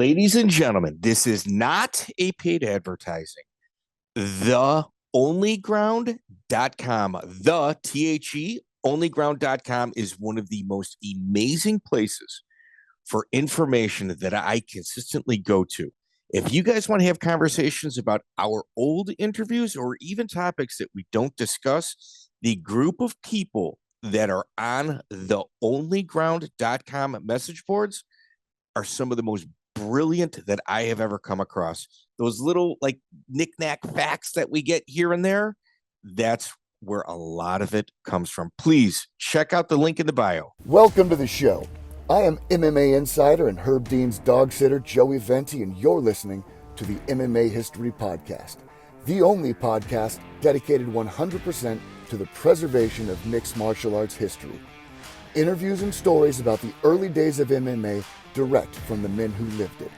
Ladies and gentlemen, this is not a paid advertising. TheOnlyGround.com, the THE onlyground.com is one of the most amazing places for information that I consistently go to. If you guys want to have conversations about our old interviews or even topics that we don't discuss, the group of people that are on the onlyground.com message boards are some of the most brilliant that I have ever come across. Those little like knick-knack facts that we get here and there, that's where a lot of it comes from. Please check out the link in the bio. Welcome to the show. I am MMA insider and Herb Dean's dog sitter, Joey Venti, and you're listening to the MMA History Podcast, the only podcast dedicated 100% to the preservation of mixed martial arts history. Interviews and stories about the early days of MMA direct from the men who lived it.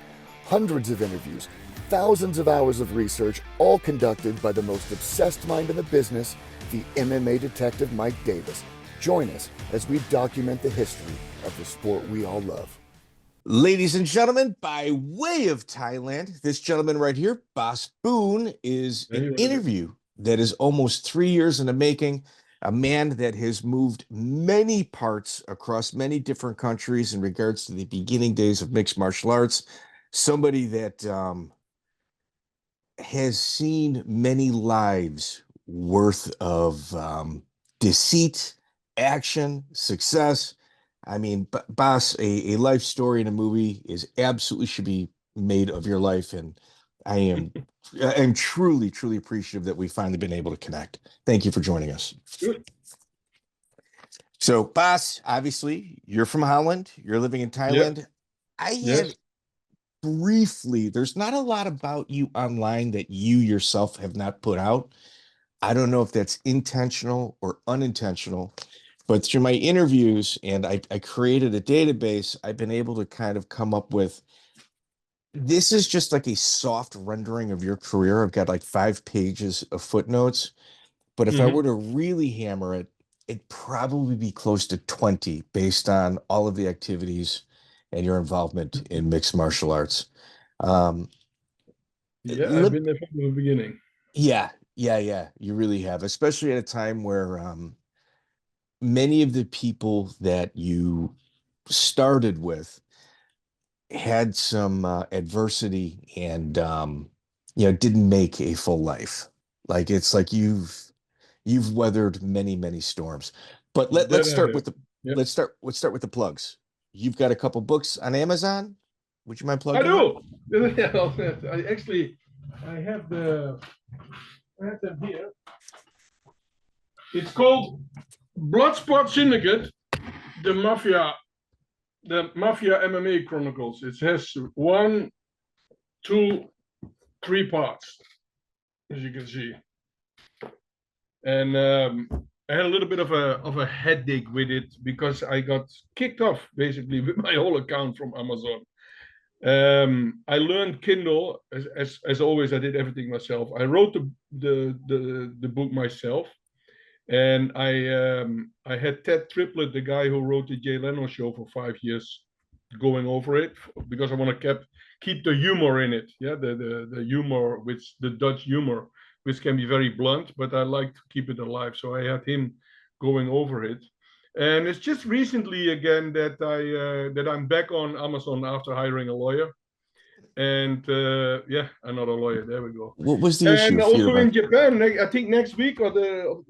Hundreds of interviews, thousands of hours of research, all conducted by the most obsessed mind in the business, the MMA detective Mike Davis. Join us as we document the history of the sport we all love. Ladies and gentlemen, by way of Thailand, this gentleman right here, Bas Boon, is an interview that is almost 3 years in the making. A man that has moved many parts across many different countries in regards to the beginning days of mixed martial arts. Somebody that has seen many lives worth of deceit, action, success. I mean, Bas, a life story in a movie is absolutely should be made of your life. And I'm truly, truly appreciative that we've finally been able to connect. Thank you for joining us. Good. So, Bas, obviously, you're from Holland. You're living in Thailand. Yep. I had briefly, there's not a lot about you online that you yourself have not put out. I don't know if that's intentional or unintentional, but through my interviews, and I created a database, I've been able to kind of come up with, this is just like a soft rendering of your career. I've got like 5 pages of footnotes, but if I were to really hammer it, it'd probably be close to 20 based on all of the activities and your involvement in mixed martial arts. I've been there from the beginning. Yeah, you really have, especially at a time where many of the people that you started with had some adversity and didn't make a full life. Like it's like you've weathered many storms. But let's start with the let's start with the plugs. You've got a couple books on Amazon. Would you mind plugging? I do. I have them here. It's called Bloodsport Syndicate, the Mafia MMA Chronicles. It has 1, 2, 3 parts, as you can see. And I had a little bit of a headache with it because I got kicked off basically with my whole account from Amazon. I learned Kindle as always. I did everything myself. I wrote the book myself, and I had Ted Triplett, the guy who wrote the Jay Leno show, for 5 years, going over it because I want to keep the humor in it. Yeah, the humor, which the Dutch humor, which can be very blunt, but I like to keep it alive. So I had him going over it. And it's just recently again that I'm back on Amazon after hiring a lawyer. And another lawyer. There we go. What was the issue? And also in Japan, I think next week or in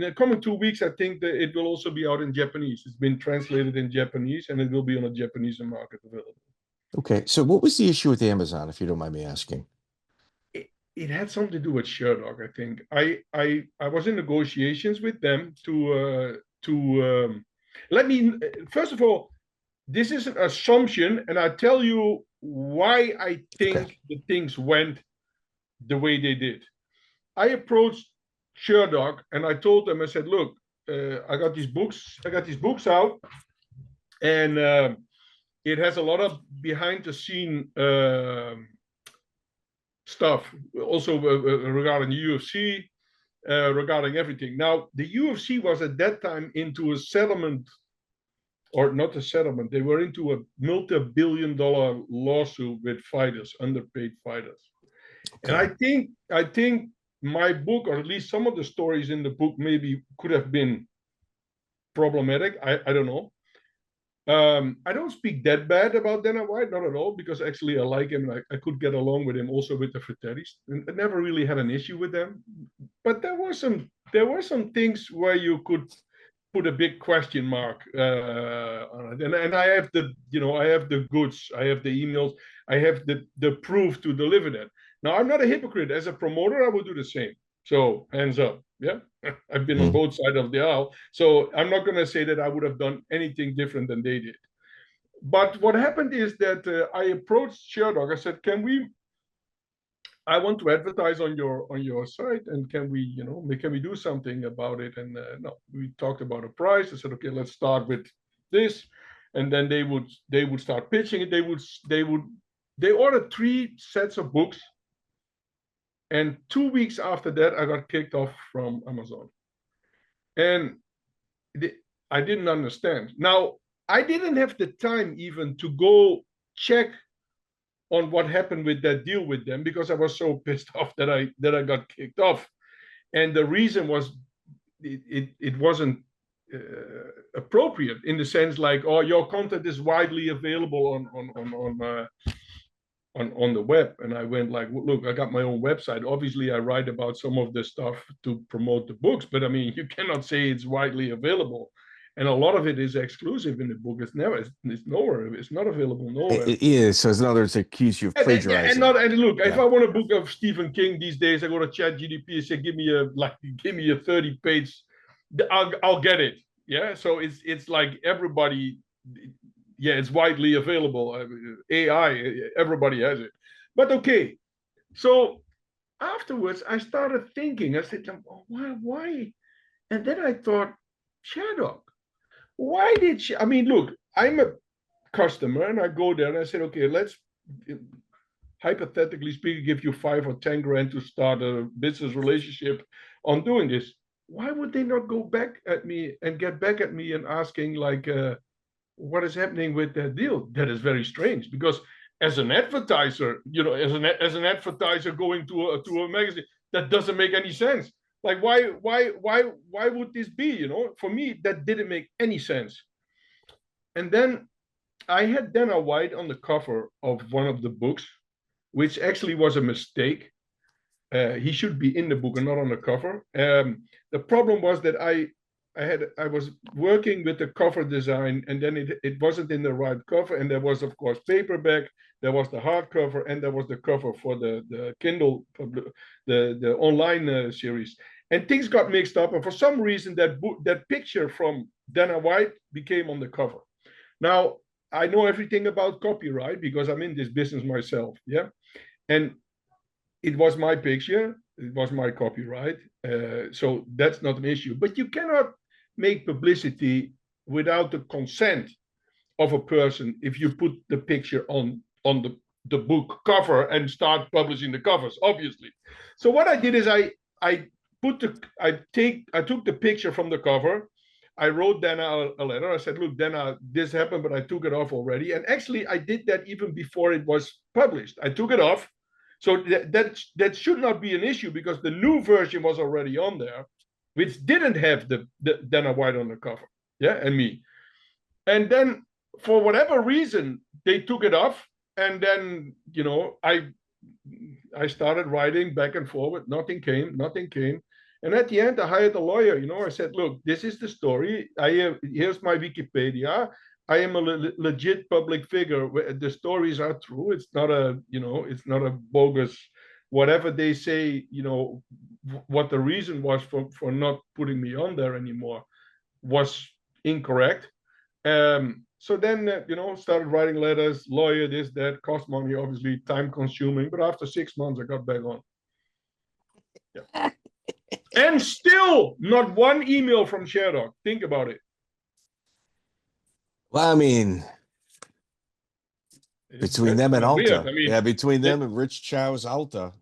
the coming 2 weeks, I think that it will also be out in Japanese. It's been translated in Japanese, and it will be on a Japanese market available. Okay, so what was the issue with Amazon, if you don't mind me asking? It had something to do with Sherdog, I think. I was in negotiations with them to let me, first of all, this is an assumption, and I tell you why I think the things went the way they did. I approached Sherdog and I told them, I said, look, I got these books out, and it has a lot of behind the scene stuff, also regarding the UFC, regarding everything. Now, the UFC was at that time into a settlement or not a settlement. They were into a multi-billion-dollar lawsuit with fighters, underpaid fighters. Okay. And I think my book, or at least some of the stories in the book, maybe could have been problematic. I don't know. I don't speak that bad about Dana White, not at all, because actually I like him. I could get along with him also with the Freitas. I never really had an issue with them. But there were some things where you could put a big question mark on it. And I have the goods, I have the emails, I have the proof to deliver that. Now, I'm not a hypocrite. As a promoter, I would do the same. So hands up. Yeah. I've been on both sides of the aisle. So I'm not going to say that I would have done anything different than they did. But what happened is that I approached Sherdog. I said, I want to advertise on your site, and can we do something about it? And no, we talked about a price. I said, okay, let's start with this, and then they would start pitching it. They ordered 3 sets of books, and 2 weeks after that, I got kicked off from Amazon, and I didn't understand. Now, I didn't have the time even to go check on what happened with that deal with them, because I was so pissed off that I got kicked off. And the reason was it wasn't appropriate, in the sense like, oh, your content is widely available on the web. And I went like, look, I got my own website. Obviously, I write about some of the stuff to promote the books, but I mean, you cannot say it's widely available. And a lot of it is exclusive in the book. It's nowhere. It's not available nowhere. It is. So, in other words, accuse you of plagiarizing. And look, if I want a book of Stephen King these days, I go to ChatGPT and say, give me a 30-page. I'll get it. Yeah. So it's like everybody. Yeah, it's widely available. AI, everybody has it. But okay. So afterwards, I started thinking. I said, why? And then I thought, Sherdog. Why did she? I mean, look, I'm a customer and I go there and I said, okay, let's hypothetically speaking, give you 5 or 10 grand to start a business relationship on doing this. Why would they not go back at me and get back at me and asking like, what is happening with that deal? That is very strange, because as an advertiser, as an advertiser going to a magazine, that doesn't make any sense. Like, why would this be? For me, that didn't make any sense. And then I had Dana White on the cover of one of the books, which actually was a mistake. He should be in the book and not on the cover. The problem was that I was working with the cover design, and then it wasn't in the right cover. And there was, of course, paperback, there was the hardcover, and there was the cover for the Kindle, the online series. And things got mixed up, and for some reason, that picture from Dana White became on the cover. Now, I know everything about copyright because I'm in this business myself, yeah? And it was my picture, it was my copyright, so that's not an issue. But you cannot make publicity without the consent of a person if you put the picture on the book cover and start publishing the covers, obviously. So what I did is I took the picture from the cover. I wrote Dana a letter. I said, look, Dana, this happened, but I took it off already. And actually, I did that even before it was published. I took it off. So that should not be an issue, because the new version was already on there, which didn't have the Dana White on the cover, yeah, and me. And then for whatever reason, they took it off. And then, I started writing back and forward. Nothing came. And at the end, I hired a lawyer. I said, look, this is the story. Here's my Wikipedia. I am a legit public figure. The stories are true. It's not a bogus, whatever they say, what the reason was for not putting me on there anymore was incorrect. So then, started writing letters, lawyer, this, that, cost money, obviously time consuming. But after 6 months, I got back on. Yeah. And still not one email from Sherdog. Think about it. Well, I mean, between them and Alta. Between them and Rich Chow's Alta.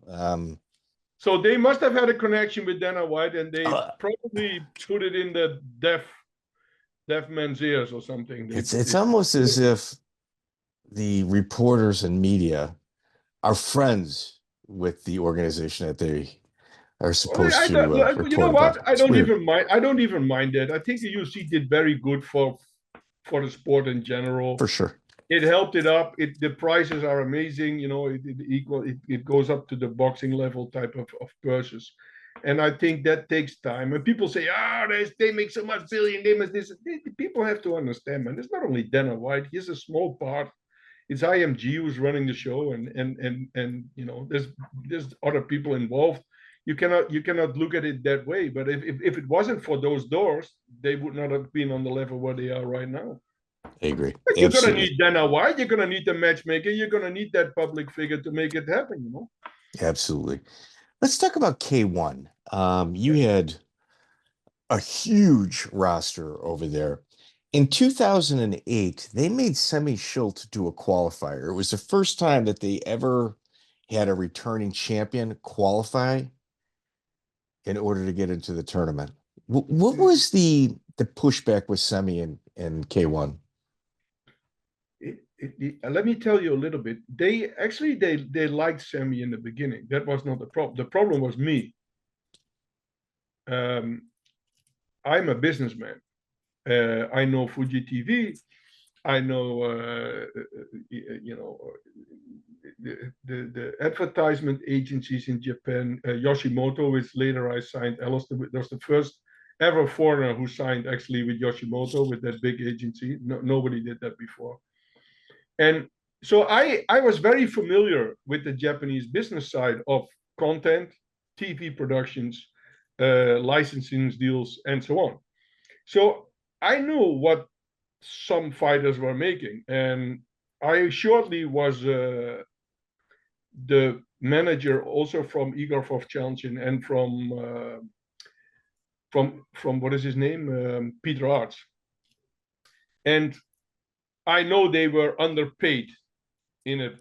So they must have had a connection with Dana White, and they probably put it in the deaf deaf man's ears or something. It's almost as if the reporters and media are friends with the organization that they are supposed to report you know what? about. It's weird. I don't even mind that. I think the UFC did very good for the sport in general. For sure. It helped it up. The prices are amazing. You know, it goes up to the boxing level type of purses. And I think that takes time. And people say, they make so much billion, they must this. People have to understand, man. It's not only Dana White. He's a small part. It's IMG who's running the show, and you know, there's other people involved. You cannot look at it that way. But if it wasn't for those doors, they would not have been on the level where they are right now. I agree. But you're gonna need Dana White. You're gonna need the matchmaker. You're gonna need that public figure to make it happen. You know. Absolutely. Let's talk about K1. You had a huge roster over there. In 2008, they made Semmy Schilt do a qualifier. It was the first time that they ever had a returning champion qualify in order to get into the tournament. What was the pushback with Semmy and K1? Let me tell you a little bit. They liked Semmy in the beginning. That was not the problem. The problem was me. I'm a businessman. I know Fuji TV. I know, you know, the advertisement agencies in Japan. Yoshimoto, which later I signed. Alistair was the first ever foreigner who signed actually with Yoshimoto, with that big agency. Nobody did that before. And so I was very familiar with the Japanese business side of content, TV productions, licensing deals, and so on. So I knew what some fighters were making, and I shortly was the manager also from Igor Vovchanchyn and from what is his name, Peter Arts, and I know they were underpaid in a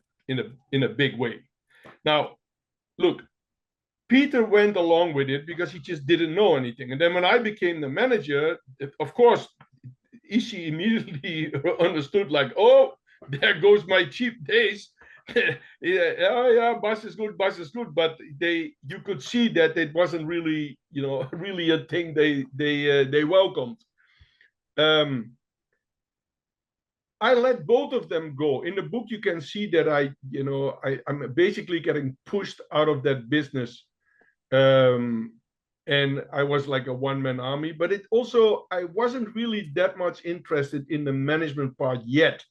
big way. Now, look, Peter went along with it because he just didn't know anything. And then when I became the manager, of course, Ishii immediately understood, like, oh, there goes my cheap days. Yeah, Bas is good. But you could see that it wasn't really, you know, really a thing they welcomed. I let both of them go. In the book, you can see that I'm basically getting pushed out of that business. And I was like a one-man army, but I wasn't really that much interested in the management part yet.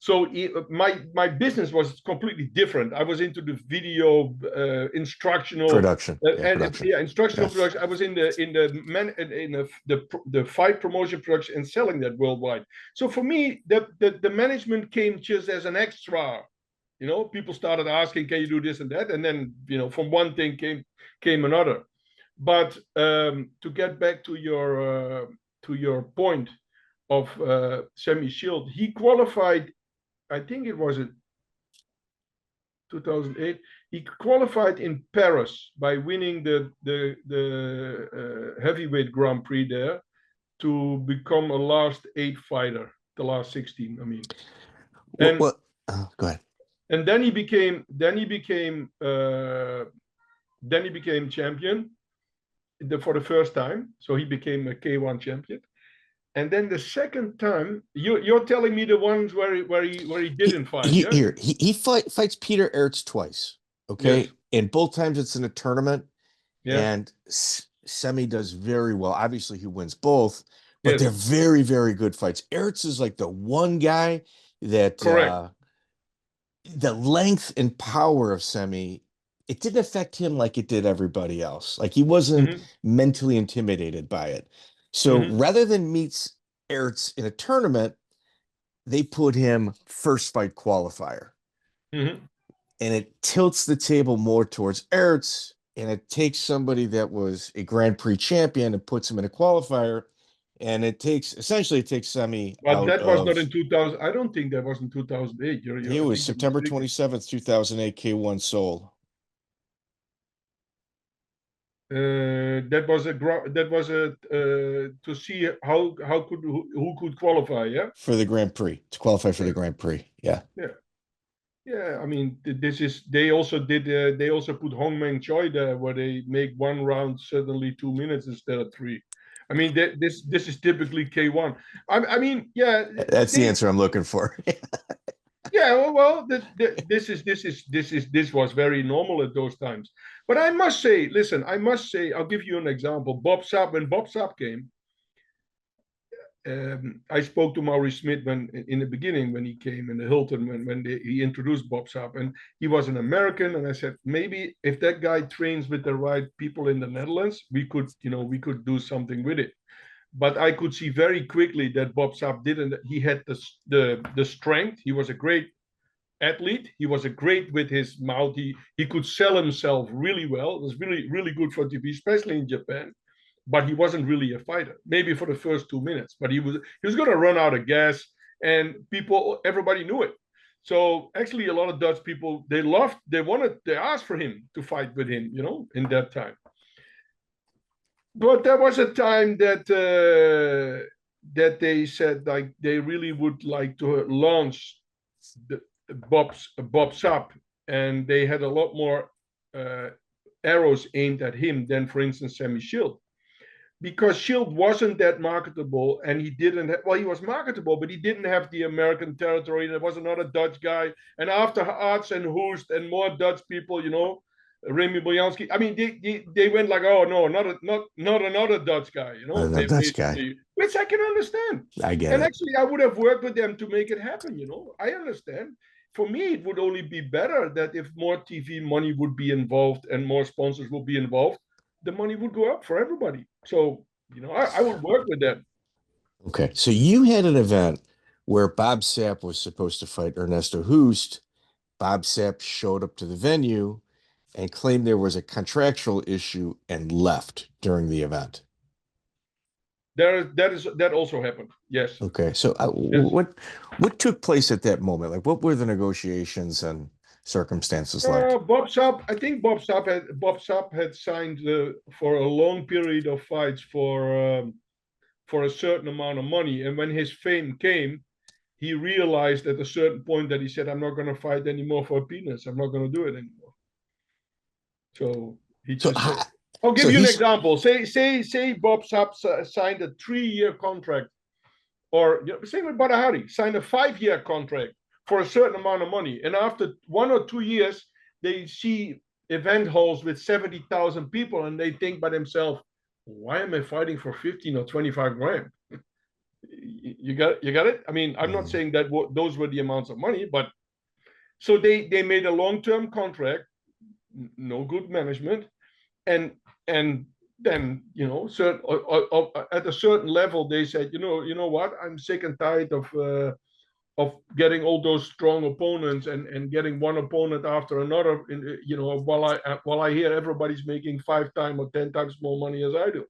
So my business was completely different. I was into the video instructional production, instructional production. I was in the fight promotion production and selling that worldwide. So for me, the management came just as an extra. You know, people started asking, "Can you do this and that?" And then, you know, from one thing came another. But to get back to your point of Semmy Schilt, he qualified. I think it was in 2008. He qualified in Paris by winning the heavyweight Grand Prix there to become a last 8 fighter, the last 16. I mean, and go ahead. And then he became champion for the first time. So he became a K1 champion. And then the second time, you're telling me the ones where he didn't fight. He fights Peter Ertz twice. Okay, yes. And both times it's in a tournament. Yeah. And Semmy does very well. Obviously, he wins both, but they're very, very good fights. Ertz is like the one guy that the length and power of Semmy, it didn't affect him like it did everybody else. Like he wasn't mentally intimidated by it. So rather than meet Ertz in a tournament, they put him first fight qualifier. And it tilts the table more towards Ertz, and it takes somebody that was a Grand Prix champion and puts him in a qualifier. And it takes Semmy. But that was not in 2000. I don't think that was in 2008. It was September 27th, 2008, K1 Seoul. That was a to see who could qualify. Yeah. For the Grand Prix, to qualify for the Grand Prix. Yeah. Yeah. Yeah, I mean, they also put Hongmeng Choi there, where they make one round suddenly 2 minutes instead of three. I mean, this is typically K1. I mean, yeah, That's the answer I'm looking for. yeah. Well, this was very normal at those times. But I must say, listen, I'll give you an example. When Bob Sapp came, I spoke to Maurice Smith in the beginning when he came in the Hilton when he introduced Bob Sapp, and he was an American, and I said maybe if that guy trains with the right people in the Netherlands, we could do something with it. But I could see very quickly that Bob Sapp didn't. He had the strength. He was a great athlete. He was a great with his mouth. He could sell himself really well. It was really good for TV, especially in Japan. But he wasn't really a fighter. Maybe for the first 2 minutes, but he was going to run out of gas, and everybody knew it. So actually, a lot of Dutch people they asked for him to fight with him, in that time. But there was a time that they said like they really would like to launch Bob Sapp, and they had a lot more arrows aimed at him than, for instance, Semmy Schilt. Because Schilt wasn't that marketable, and he was marketable, but he didn't have the American territory. There was another Dutch guy, and after Arts and Hoost and more Dutch people, Remy Bojanski. I mean, they went like, oh no, not another Dutch guy, Another Dutch guy, which I can understand. I get and it. Actually, I would have worked with them to make it happen. I understand. For me, it would only be better that if more TV money would be involved and more sponsors would be involved, the money would go up for everybody. So, I would work with them. Okay. So you had an event where Bob Sapp was supposed to fight Ernesto Hoost. Bob Sapp showed up to the venue and claimed there was a contractual issue and left during the event. That also happened. Yes. Okay. So yes. What took place at that moment? Like, what were the negotiations and circumstances like? Bob Sapp had signed for a long period of fights for a certain amount of money, and when his fame came, he realized at a certain point that he said, "I'm not going to fight anymore for peanuts. I'm not going to do it anymore." So he just. I'll give you an example. Say Bob Sapp signed a 3-year contract, or same with Badahari, signed a 5-year contract for a certain amount of money, and after 1 or 2 years, they see event halls with 70,000 people, and they think by themselves, "Why am I fighting for 15 or 25 grand?" You got it. I mean, I'm not saying that those were the amounts of money, but so they made a long-term contract, no good management, and then at a certain level they said, you know what, I'm sick and tired of getting all those strong opponents and getting one opponent after another, while I hear everybody's making 5 times or 10 times more money as I do.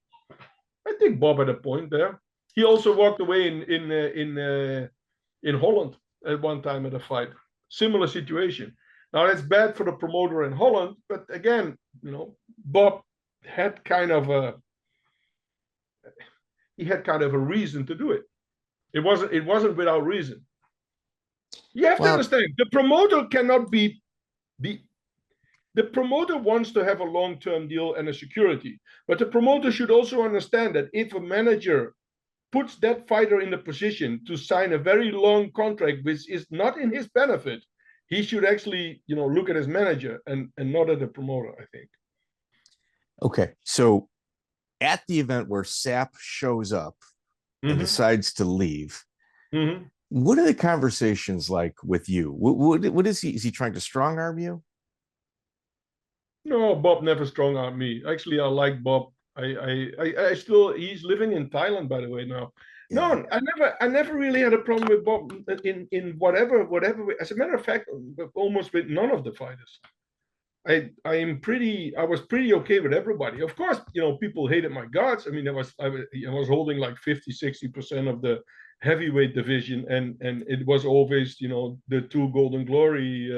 I think Bob had a point there. He also walked away in Holland at one time at a fight. Similar situation. Now that's bad for the promoter in Holland, but again, Bob had kind of a reason to do it. It wasn't without reason. You have to understand, the promoter cannot be the promoter wants to have a long-term deal and a security, but the promoter should also understand that if a manager puts that fighter in a position to sign a very long contract, which is not in his benefit, he should actually, look at his manager and not at the promoter, I think. Okay. So at the event where Sapp shows up and decides to leave, what are the conversations like with you? What is he? Is he trying to strong arm you? No, Bob never strong armed me. Actually, I like Bob. I still, he's living in Thailand, by the way, now. Yeah. No, I never really had a problem with Bob in whatever way. As a matter of fact, almost with none of the fighters. I was pretty okay with everybody. Of course, people hated my guts. I mean, I was holding like 50-60% of the heavyweight division, and it was always, the 2 Golden Glory,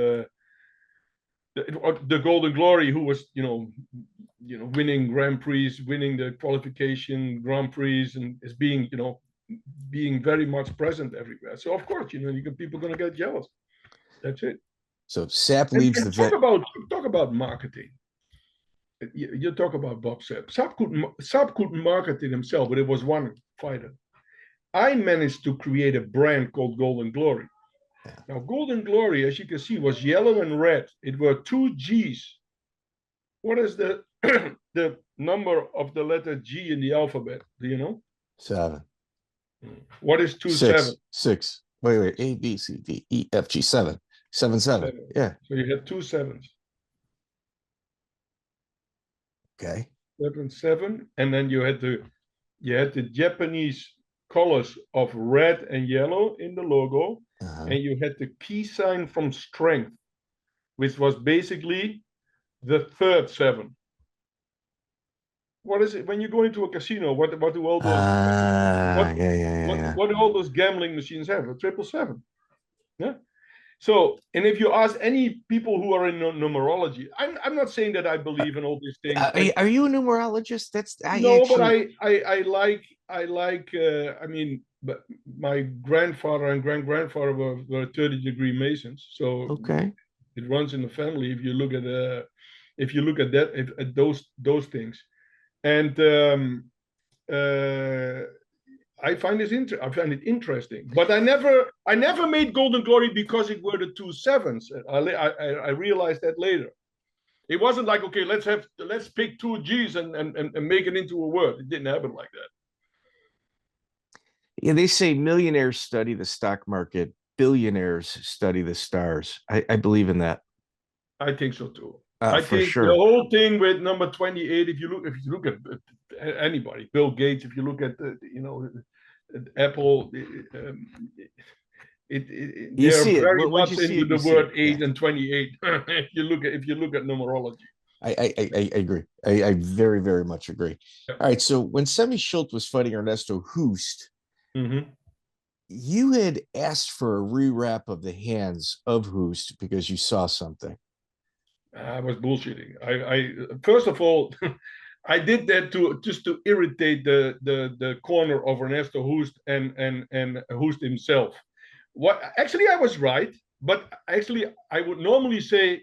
the Golden Glory, who was, winning Grand Prix, winning the qualification Grand Prix, and is being, being very much present everywhere. So of course, people are going to get jealous. That's it. So Sapp leaves and talk about marketing. You talk about Bob Sapp. Sapp could market it himself, but it was one fighter. I managed to create a brand called Golden Glory. Yeah. Now, Golden Glory, as you can see, was yellow and red. It were 2 G's. What is the the number of the letter G in the alphabet? Do you know? 7. What is 2 7? 6. Wait. A, B, C, D, E, F, G. 7. 7, 7. Yeah. So you had 2 7s. Okay. 7, 7, and then you had the Japanese colors of red and yellow in the logo, and you had the key sign from strength, which was basically the third 7. What is it when you go into a casino? What do all those? What do all those gambling machines have? A 777. Yeah. So, and if you ask any people who are in numerology, I'm not saying that I believe in all these things. Are you a numerologist? But my grandfather and great-grandfather were 30-degree Masons. So okay, it runs in the family. If you look at at those things, and I find it interesting, but I never made Golden Glory because it were the 2 7s. I realized that later. It wasn't like, okay, let's pick 2 G's and make it into a word. It didn't happen like that. Yeah, they say millionaires study the stock market, billionaires study the stars. I believe in that. I think so too. I think sure. The whole thing with number 28. If you look at anybody, Bill Gates. If you look at Apple, they're very much into the word 8 and 28. if you look at numerology. I agree. I very, very much agree. Yeah. All right. So when Semmy Schilt was fighting Ernesto Hoost, you had asked for a rewrap of the hands of Hoost because you saw something. I was bullshitting. I first of all, I did that just to irritate the corner of Ernesto Hoost and Hoost himself. Actually, I was right, but actually I would normally say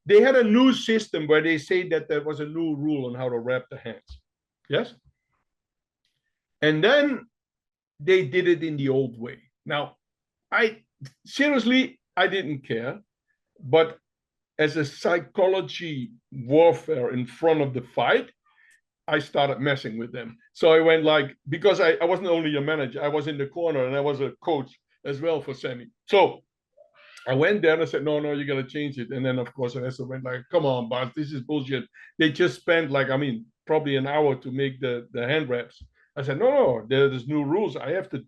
they had a new system where they say that there was a new rule on how to wrap the hands. Yes. And then they did it in the old way. Now, I didn't care, but as a psychology warfare in front of the fight, I started messing with them. So I went because I wasn't only a manager, I was in the corner and I was a coach as well for Semmy. So I went there and I said, no, you got to change it. And then, of course, Ernesto went come on, Bas, this is bullshit. They just spent probably an hour to make the hand wraps. I said, no, there's new rules. I have to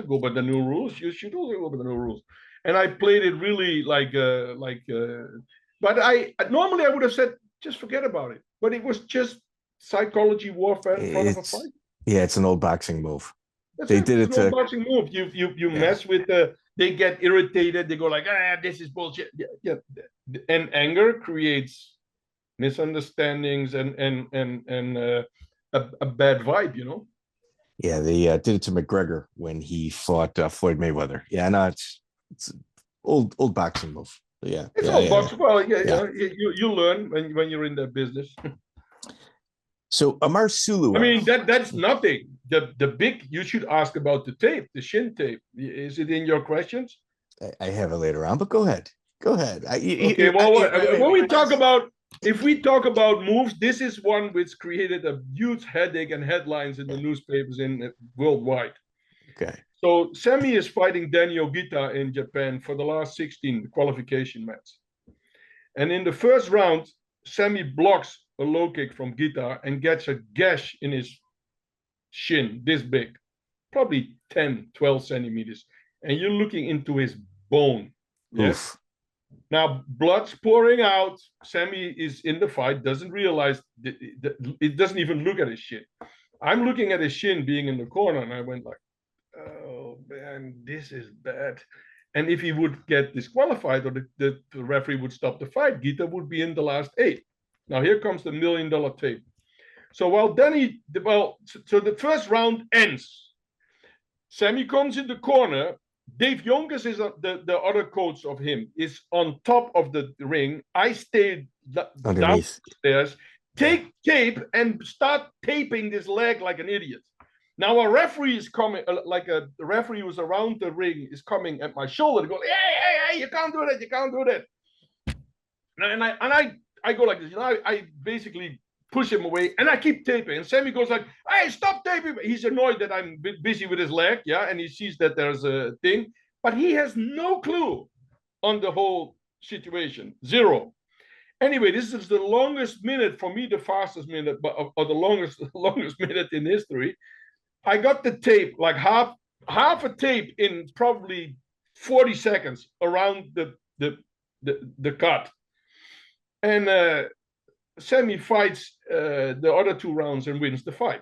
go by the new rules. You should also go by the new rules. And I played it really but normally I would have said, just forget about it. But it was just psychology warfare in front of a fight. Yeah, it's an old boxing move. It's an old boxing move. You mess with they get irritated. They go this is bullshit. Yeah. And anger creates misunderstandings and a bad vibe, Yeah, they did it to McGregor when he fought Floyd Mayweather. Yeah, no, it's old boxing move. Yeah, it's old boxing. Well, you learn when you're in that business. So Amar Suloev. I mean, that's nothing. The big, you should ask about the tape, the Shin tape. Is it in your questions? I have it later on, but go ahead. Okay. If we talk about moves, this is one which created a huge headache and headlines in the newspapers worldwide. Okay. So Semmy is fighting Daniel Gita in Japan for the last 16 qualification match. And in the first round, Semmy blocks a low kick from Gita and gets a gash in his shin, this big, probably 10, 12 centimeters. And you're looking into his bone. Yes. Now, blood's pouring out. Semmy is in the fight, doesn't realize, it doesn't even look at his shin. I'm looking at his shin being in the corner, and I went oh man, this is bad. And if he would get disqualified or the referee would stop the fight, Gita would be in the last 8. Now here comes the $1 million tape. So while so the first round ends. Semmy comes in the corner. Dave Jonkers is the other coach of him, is on top of the ring. I stay downstairs, take tape and start taping this leg like an idiot. Now a referee is coming, the referee who's around the ring is coming at my shoulder, going, hey, you can't do that, you can't do that. And I go like this, I basically push him away, and I keep taping. And Semmy goes like, hey, stop taping. He's annoyed that I'm busy with his leg, and he sees that there's a thing, but he has no clue on the whole situation, 0. Anyway, this is the longest minute, for me, the fastest minute, or the longest minute in history. I got the tape, like half a tape in probably 40 seconds around the cut. And Semmy fights the other 2 rounds and wins the fight.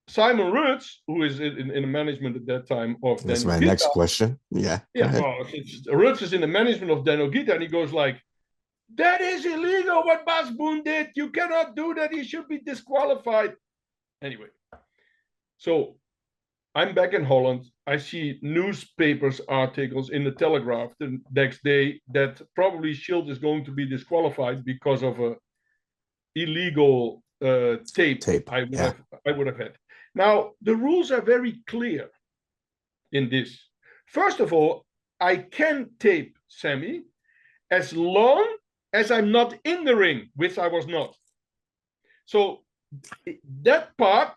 Simon Rutz, who is in the management at that time of That's Daniel my Gita, next question. Yeah. Rutz is in the management of Daniel Gita, and he goes like, that is illegal what Bas Boon did. You cannot do that. He should be disqualified. Anyway, so I'm back in Holland. I see newspapers articles in the Telegraph the next day that probably Schilt is going to be disqualified because of a illegal tape I would have had. Now, the rules are very clear in this. First of all, I can tape Semmy as long as I'm not in the ring, which I was not. So that part,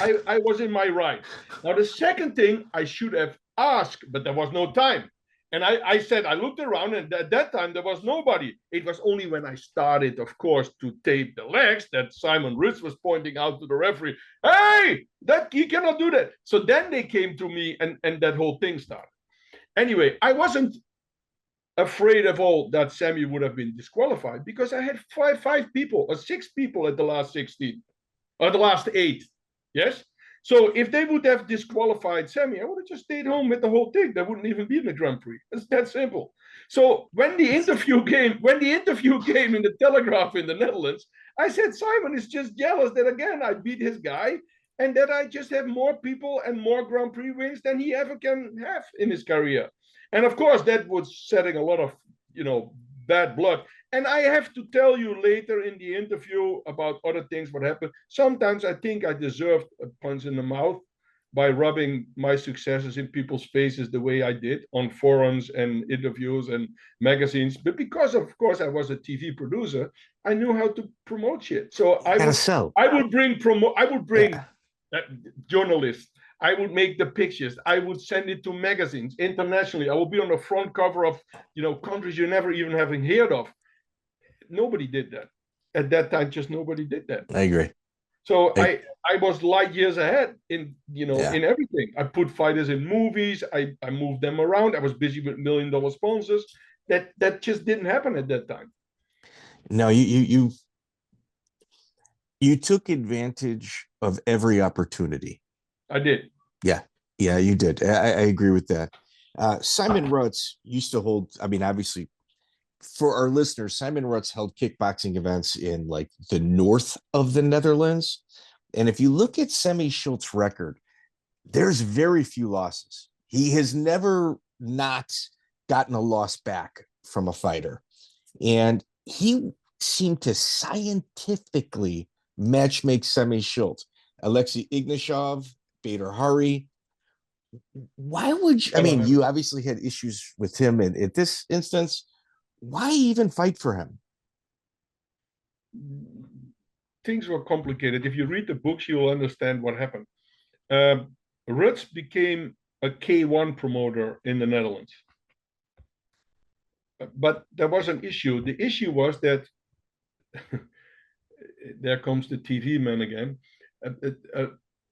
I was in my right. Now, the second thing I should have asked, but there was no time. And I said, I looked around, and at that time, there was nobody. It was only when I started, of course, to tape the legs that Simon Rutz was pointing out to the referee, hey, that you cannot do that. So then they came to me, and that whole thing started. Anyway, I wasn't afraid of all that Semmy would have been disqualified because I had five people or 6 people at the last 16 or the last 8. Yes. So if they would have disqualified Semmy, I would have just stayed home with the whole thing. There wouldn't even be in the Grand Prix. It's that simple. So when the interview came in the Telegraph in the Netherlands, I said, Simon is just jealous that again I beat his guy and that I just have more people and more Grand Prix wins than he ever can have in his career. And of course, that was setting a lot of, bad blood. And I have to tell you later in the interview about other things, what happened. Sometimes I think I deserved a punch in the mouth by rubbing my successes in people's faces the way I did on forums and interviews and magazines. But because, of course, I was a TV producer, I knew how to promote shit. So I would bring journalists. I would make the pictures. I would send it to magazines internationally. I will be on the front cover of, countries you never even having heard of. Nobody did that. At that time, just nobody did that. I agree. So I was light years ahead in everything. I put fighters in movies. I moved them around. I was busy with $1 million sponsors. That just didn't happen at that time. No, you took advantage of every opportunity. I did. Yeah, you did. I agree with that. Simon Rutz used to hold, obviously, for our listeners, Simon Rutz held kickboxing events in like the north of the Netherlands. And if you look at Semmy Schilt's record, there's very few losses. He has never not gotten a loss back from a fighter. And he seemed to scientifically matchmake Semmy Schilt. Alexei Ignashov, Bader Hari. Why would you? You obviously had issues with him in this instance. Why even fight for him? Things were complicated. If you read the books, you'll understand what happened. Rutz became a K1 promoter in the Netherlands. But there was an issue. The issue was that there comes the TV man again.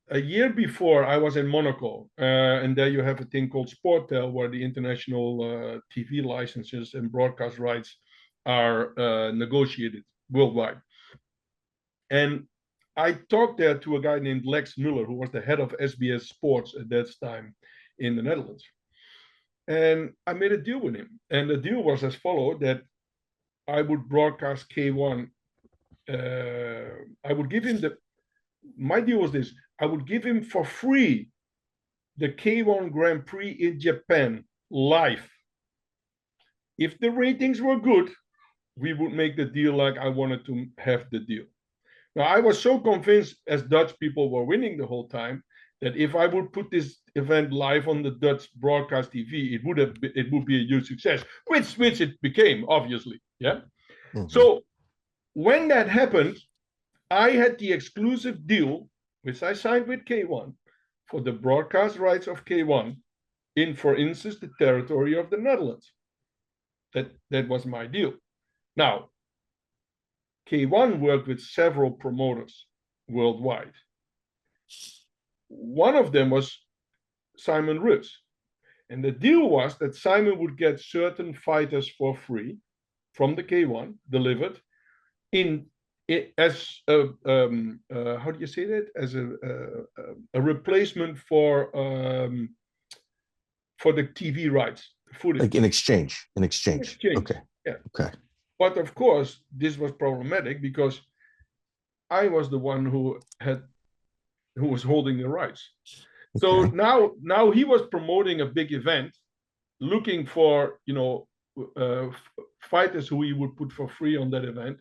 A year before, I was in Monaco, and there you have a thing called Sportel, where the international TV licenses and broadcast rights are negotiated worldwide. And I talked there to a guy named Lex Muller, who was the head of SBS Sports at that time in the Netherlands. And I made a deal with him. And the deal was as follows, that I would broadcast K1. I would give him my deal was this, I would give him for free the K1 Grand Prix in Japan live. If the ratings were good, we would make the deal like I wanted to have the deal. Now, I was so convinced, as Dutch people were winning the whole time, that if I would put this event live on the Dutch broadcast TV, it would be a huge success, which it became, obviously. Yeah. Mm-hmm. So when that happened, I had the exclusive deal, which I signed with K1, for the broadcast rights of K1 in, for instance, the territory of the Netherlands. That was my deal. Now, K1 worked with several promoters worldwide. One of them was Simon Rutz. And the deal was that Simon would get certain fighters for free from the K1 delivered as how do you say that? As a replacement for the TV rights, footage. Like in exchange. Okay. Yeah. Okay. But of course, this was problematic because I was the one who was holding the rights. Okay. So now he was promoting a big event, looking for fighters who he would put for free on that event,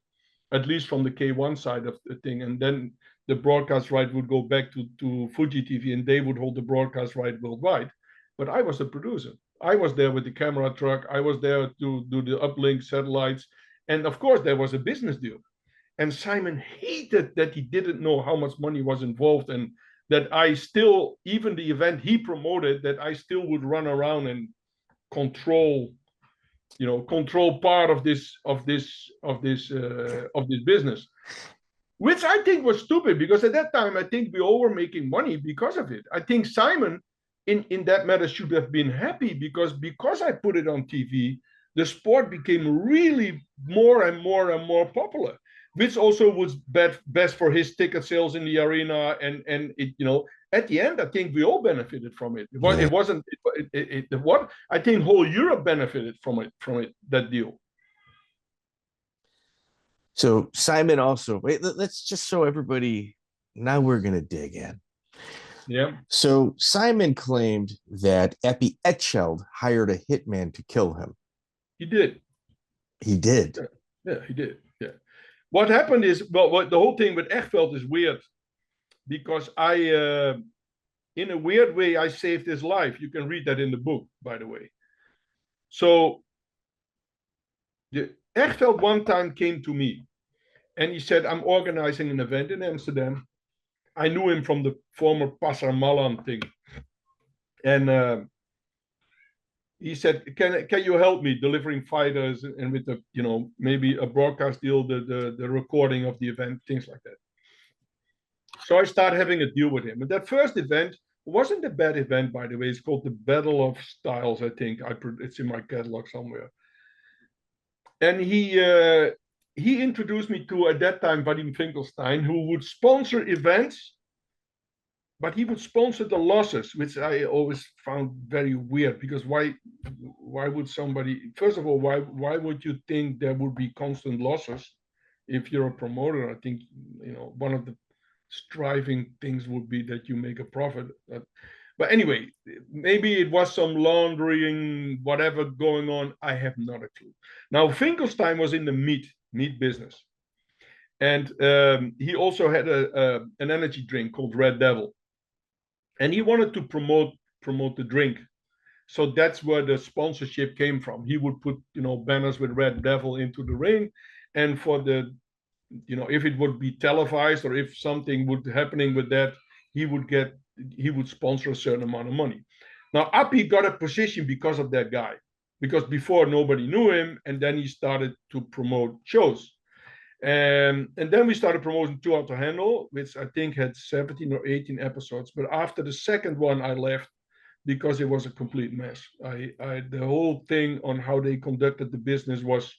at least from the K1 side of the thing, and then the broadcast right would go back to Fuji TV, and they would hold the broadcast right worldwide. But I was the producer. I was there with the camera truck. I was there to do the uplink satellites. And of course, there was a business deal. And Simon hated that he didn't know how much money was involved, and that I still, even the event he promoted, that I still would run around and control part of this business, which I think was stupid, because at that time I think we all were making money because of it. I think Simon in that matter should have been happy, because I put it on TV, the sport became really more and more and more popular, which also was best for his ticket sales in the arena, and it, at the end I think we all benefited from it. I think whole Europe benefited from it, that deal. So Simon also, let's just show everybody, now we're going to dig in. Yeah. So Simon claimed that Apy Etcheld hired a hitman to kill him. He did. He did. Yeah, he did. Yeah. What happened is, the whole thing with Etcheld is weird, because in a weird way, I saved his life. You can read that in the book, by the way. So Etcheld one time came to me, and he said, I'm organizing an event in Amsterdam. I knew him from the former Pasar Malam thing. And he said, can you help me delivering fighters, and with the, maybe a broadcast deal, the recording of the event, things like that. So I started having a deal with him. And that first event wasn't a bad event, by the way. It's called the Battle of Styles, I think. It's in my catalog somewhere. And he introduced me to, at that time, Vadim Finkelstein, who would sponsor events, but he would sponsor the losses, which I always found very weird, because why would somebody, first of all, why would you think there would be constant losses if you're a promoter? I think, one of the striving things would be that you make a profit. But anyway, maybe it was some laundering, whatever going on. I have not a clue. Now, Finkelstein was in the meat business. And he also had an energy drink called Red Devil. And he wanted to promote the drink. So that's where the sponsorship came from. He would put, banners with Red Devil into the ring. And for the, if it would be televised, or if something would happening with that, he would sponsor a certain amount of money. Now, Apy got a position because of that guy, because before nobody knew him, and then he started to promote shows. And then we started promoting Too Hot to Handle, which I think had 17 or 18 episodes. But after the second one, I left because it was a complete mess. The whole thing on how they conducted the business was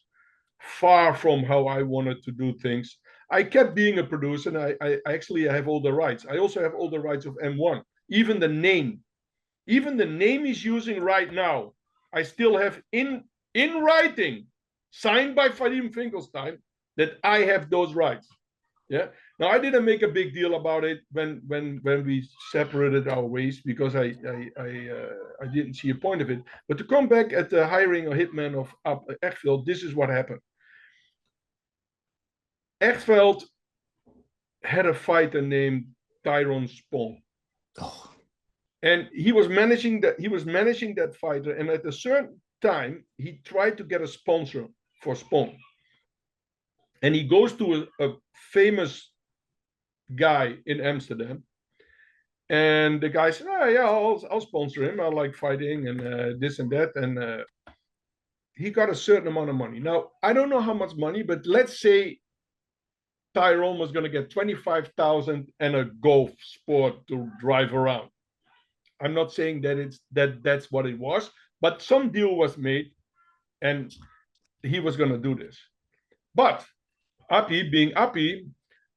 far from how I wanted to do things. I kept being a producer, and I actually have all the rights. I also have all the rights of M1. Even the name he's using right now I still have in writing, signed by Vadim Finkelstein, that I have those rights. Yeah. Now I didn't make a big deal about it when we separated our ways, because I didn't see a point of it. But to come back at the hiring a hitman of Apy Etcheld, this is what happened. Etcheld had a fighter named Tyrone Spong. Oh. And he was managing that fighter, and at a certain time he tried to get a sponsor for Spong. And he goes to a famous guy in Amsterdam, and the guy said, "Oh yeah, I'll sponsor him. I like fighting and this and that." And he got a certain amount of money. Now I don't know how much money, but let's say Tyrone was going to get 25,000 and a golf sport to drive around. I'm not saying that that's what it was, but some deal was made, and he was going to do this. But Apy, being Apy,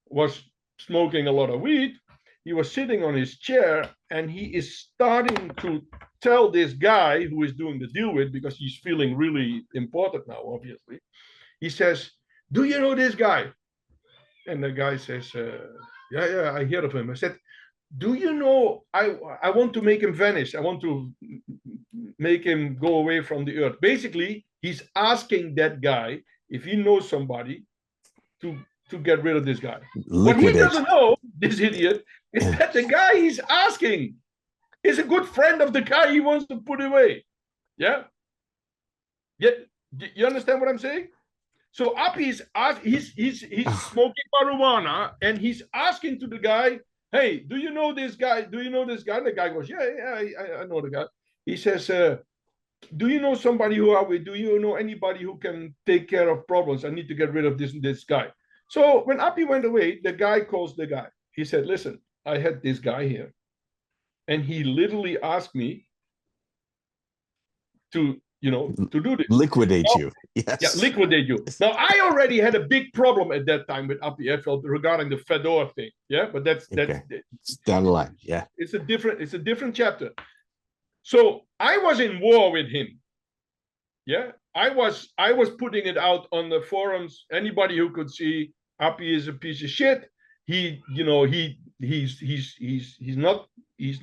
was smoking a lot of weed. He was sitting on his chair, and he is starting to tell this guy who is doing the deal with, because he's feeling really important now, obviously. He says, "Do you know this guy?" And the guy says, yeah, I heard of him. I said, "Do you know, I want to make him vanish. I want to make him go away from the earth." Basically, he's asking that guy if he knows somebody to get rid of this guy. What he doesn't know, this idiot, is that the guy he's asking is a good friend of the guy he wants to put away. Yeah? You understand what I'm saying? So Apy he's smoking marijuana, and he's asking to the guy, "Hey, do you know this guy? Do you know this guy?" And the guy goes, "Yeah, I know the guy." He says, "Do you know somebody who are we? Do you know anybody who can take care of problems? I need to get rid of this guy." So when Apy went away, the guy calls the guy. He said, "Listen, I had this guy here, and he literally asked me to do this. Liquidate you. Yes. Yeah, liquidate you." Now, I already had a big problem at that time with Apy Etcheld regarding the Fedor thing. Yeah, but that's It's down the line. Yeah. It's a different chapter. So I was in war with him. Yeah, I was putting it out on the forums. Anybody who could see Apy is a piece of shit. He's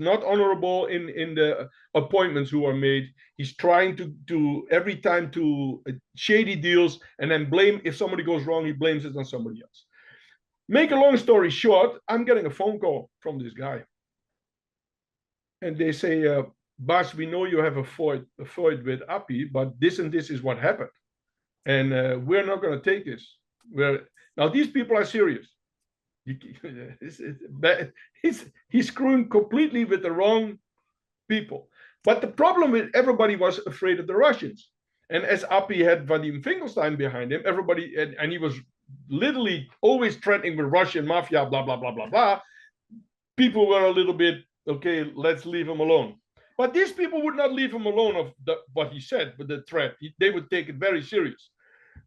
not honorable in the appointments who are made. He's trying to do every time to shady deals, and then blame, if somebody goes wrong, he blames it on somebody else. Make a long story short, I'm getting a phone call from this guy, and they say, "Bas, we know you have a feud with Apy, but this and this is what happened, and we're not going to take this. Now these people are serious. He's screwing completely with the wrong people." But the problem with everybody was afraid of the Russians. And as Apy had Vadim Finkelstein behind him, everybody, and he was literally always threatening with Russian mafia, blah, blah, blah, blah, blah. People were a little bit, okay, let's leave him alone. But these people would not leave him alone of what he said, with the threat. They would take it very serious.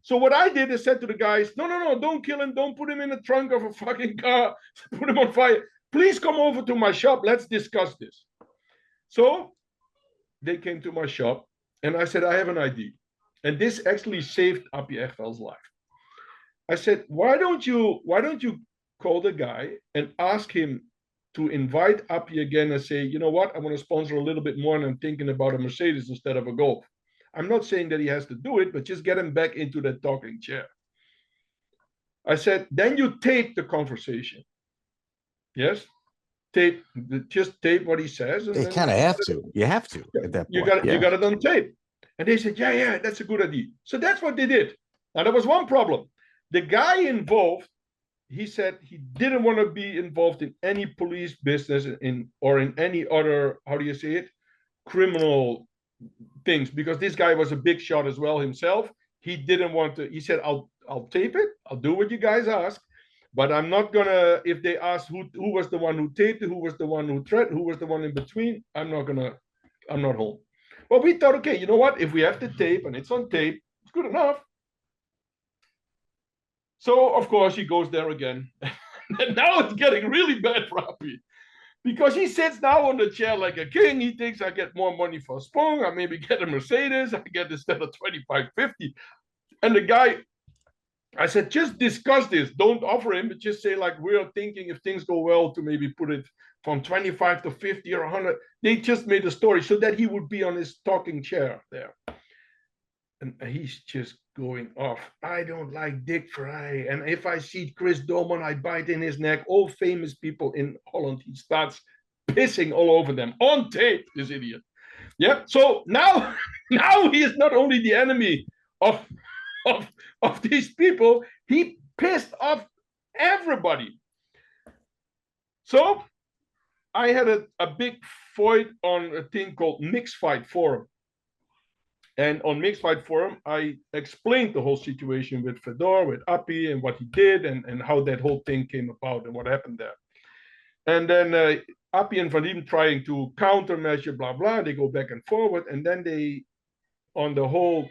So what I did is said to the guys, no, don't kill him. Don't put him in the trunk of a fucking car. Put him on fire. Please come over to my shop. Let's discuss this. So they came to my shop, and I said, I have an idea. And this actually saved Apy Etcheld's life. I said, why don't you call the guy and ask him to invite Apy again and say, "You know what? I want to sponsor a little bit more, and I'm thinking about a Mercedes instead of a Golf." I'm not saying that he has to do it, but just get him back into that talking chair. I said, then you tape the conversation. Yes? Just tape what he says. And you kind of have to. You have to at that point. You got it on tape. And they said, yeah, that's a good idea. So that's what they did. Now, there was one problem. The guy involved, he said he didn't want to be involved in any police business or in any other, how do you say it, criminal things, because this guy was a big shot as well himself. He didn't want to. He said, I'll tape it. I'll do what you guys ask, but I'm not gonna, if they ask who was the one who taped it, who was the one who threatened, who was the one in between, I'm not home. Well, we thought, okay, you know what, if we have the tape and it's on tape, it's good enough. So of course he goes there again. And now it's getting really bad for Apy, because he sits now on the chair like a king. He thinks I get more money for a spoon. I maybe get a Mercedes. I get instead of 25.50. And the guy, I said, just discuss this. Don't offer him, but just say like, we're thinking if things go well to maybe put it from 25 to 50 or 100. They just made a story so that he would be on his talking chair there. And he's just going off. I don't like Dick Fry. And if I see Chris Dolman, I bite in his neck. All famous people in Holland. He starts pissing all over them on tape, this idiot. Yeah. So now he is not only the enemy of these people, he pissed off everybody. So I had a big fight on a thing called Mixed Fight Forum. And on Mixed Fight Forum, I explained the whole situation with Fedor, with Apy, and what he did, and how that whole thing came about and what happened there. And then Apy and Vadim trying to countermeasure, blah, blah. They go back and forward. And then they, on the whole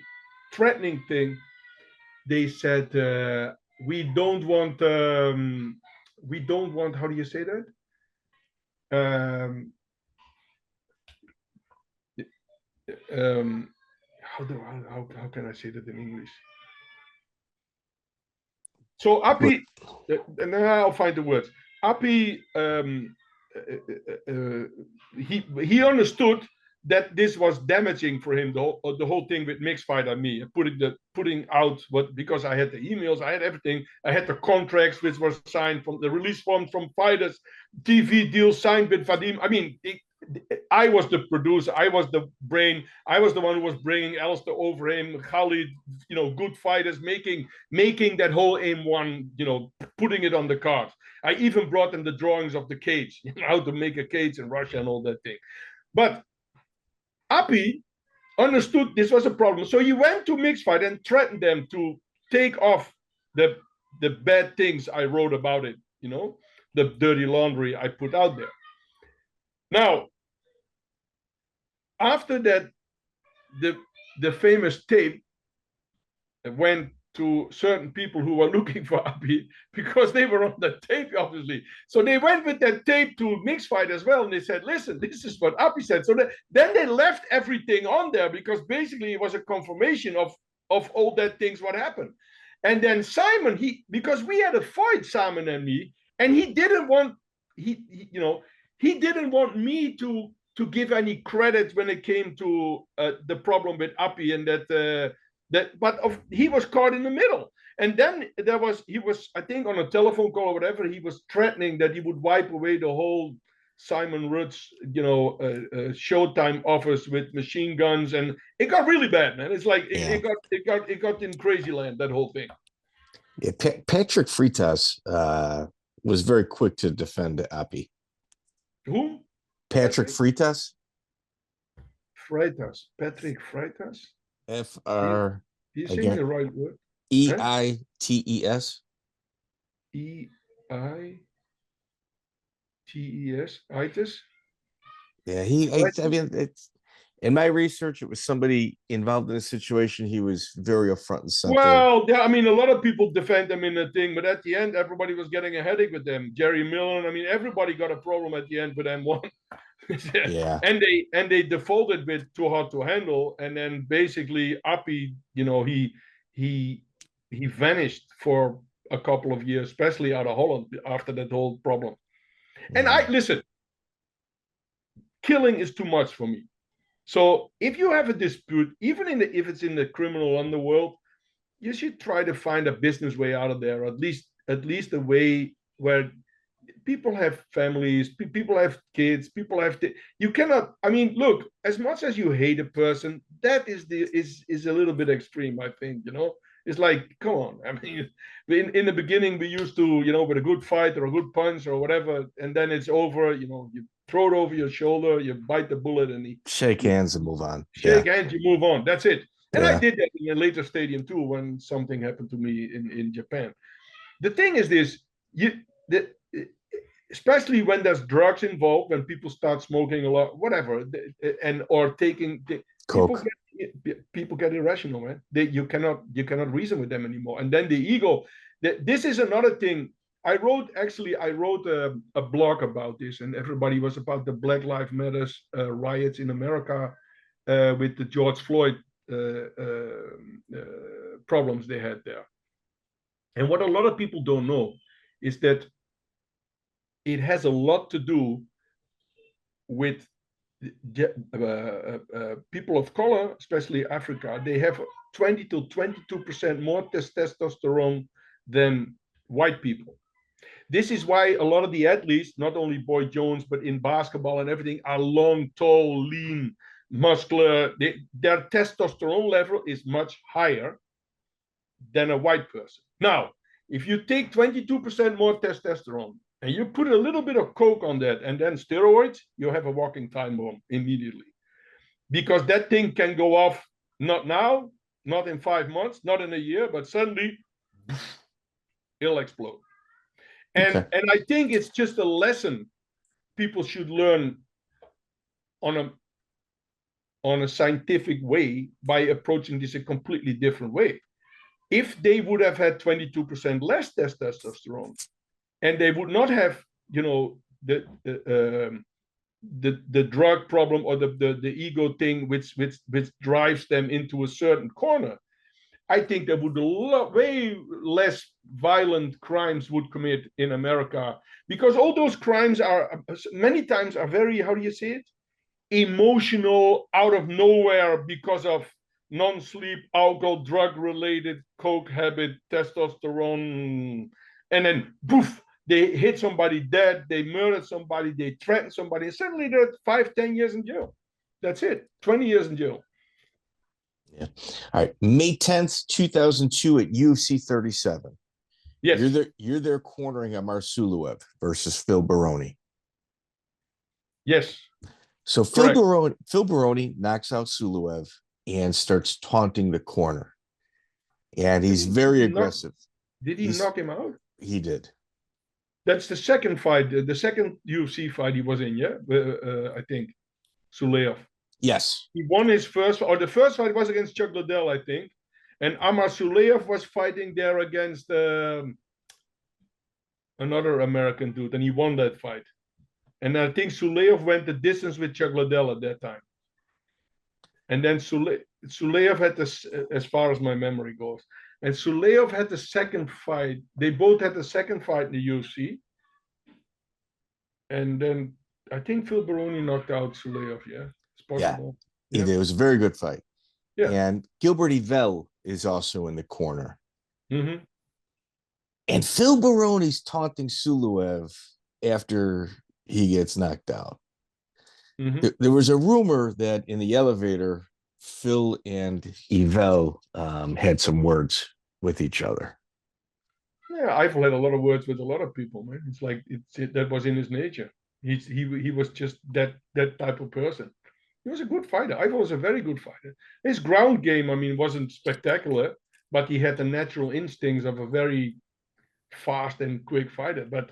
threatening thing, they said, we don't want, how do you say that? How can I say that in English? So Apy, and then I'll find the words. Apy, he understood that this was damaging for him, the whole thing with Mixed Fight on me, putting out what, because I had the emails, I had everything, I had the contracts which were signed from the release forms from Freitas, TV deal signed with Vadim. I mean, I was the producer, I was the brain, I was the one who was bringing Alistair Overeem, Khalid, good fighters, making that whole AIM-1, putting it on the card. I even brought them the drawings of the cage, how to make a cage in Russia and all that thing. But Apy understood this was a problem. So he went to Mixed Fight and threatened them to take off the bad things I wrote about it, the dirty laundry I put out there. Now, after that, the famous tape went to certain people who were looking for Apy because they were on the tape, obviously. So they went with that tape to Mixed Fight as well, and they said, listen, this is what Apy said. So then they left everything on there because basically it was a confirmation of all that things what happened. And then Simon, because we had a fight, Simon and me, and he didn't want me to give any credit when it came to the problem with Apy, and he was caught in the middle. And then he was, I think, on a telephone call or whatever, he was threatening that he would wipe away the whole Simon Rutz, Showtime office with machine guns, and it got really bad, man. It's like it got in crazy land, that whole thing. Yeah, Patrick Freitas was very quick to defend Apy. Who? Patrick Freitas. Freitas. Patrick Freitas. F-R. You saying the right word? E-I-T-E-S. E-I-T-E-S. Itis? Yeah, I mean, it's in my research, it was somebody involved in a situation. He was very upfront and center. Well, yeah, I mean, a lot of people defend them in the thing, but at the end, everybody was getting a headache with them. Jerry Millen, I mean, everybody got a problem at the end with M1. Yeah. And they defaulted with Too Hard to Handle, and then basically Apy, he vanished for a couple of years, especially out of Holland after that whole problem. And listen, killing is too much for me. So if you have a dispute, even if it's in the criminal underworld, you should try to find a business way out of there, or at least a way where people have families, people have kids, you cannot, I mean, look, as much as you hate a person, that is a little bit extreme, I think, It's like, come on. I mean, in the beginning, we used to, with a good fight or a good punch or whatever, and then it's over, you throw it over your shoulder, you bite the bullet, and shake hands and move on. Shake hands, you move on. That's it. And I did that in a later stadium too, when something happened to me in Japan. The thing is this, especially when there's drugs involved, when people start smoking a lot, whatever, or taking coke. People get irrational, man. You cannot reason with them anymore. And then the ego. This is another thing I wrote a blog about this, and everybody was about the Black Lives Matters riots in America with the George Floyd problems they had there. And what a lot of people don't know is that it has a lot to do with people of color, especially Africa. They have 20 to 22% more testosterone than white people. This is why a lot of the athletes, not only Boy Jones, but in basketball and everything, are long, tall, lean, muscular. Their testosterone level is much higher than a white person. Now, if you take 22% more testosterone and you put a little bit of coke on that and then steroids, you have a walking time bomb immediately. Because that thing can go off not now, not in 5 months, not in a year, but suddenly it'll explode. And I think it's just a lesson people should learn on a scientific way by approaching this a completely different way. If they would have had 22% less testosterone, and they would not have, the drug problem or the ego thing, which drives them into a certain corner, I think there would way less violent crimes would commit in America, because all those crimes are many times are very, how do you say it, emotional, out of nowhere, because of non-sleep, alcohol, drug-related, coke habit, testosterone, and then poof, they hit somebody dead, they murdered somebody, they threatened somebody, and suddenly they're 5-10 years in jail. That's it, 20 years in jail. Yeah. All right. May 10th, 2002 at UFC 37. Yes. You're there cornering Amar Suloev versus Phil Baroni. Yes. So Phil Baroni knocks out Suloev and starts taunting the corner. And he's very aggressive. Did he knock him out? He did. That's the second fight, the second UFC fight he was in, yeah? I think. Suloev. Yes. He won his first, or the first fight was against Chuck Liddell, I think. And Amar Suloev was fighting there against another American dude, and he won that fight. And I think Suloev went the distance with Chuck Liddell at that time. And then Suloev had this, as far as my memory goes. And Suloev had the second fight. They both had the second fight in the UFC. And then I think Phil Baroni knocked out Suloev, yeah. Yeah, it was a very good fight. Yeah. And Gilbert Yvel is also in the corner. Mm-hmm. And Phil Baroni's taunting Suloev after he gets knocked out. Mm-hmm. There was a rumor that in the elevator, Phil and Yvel had some words with each other. Yeah, Yvel had a lot of words with a lot of people, man. It's like that was in his nature. He was just that type of person. He was a good fighter. Yvel was a very good fighter. His ground game, I mean, wasn't spectacular, but he had the natural instincts of a very fast and quick fighter. But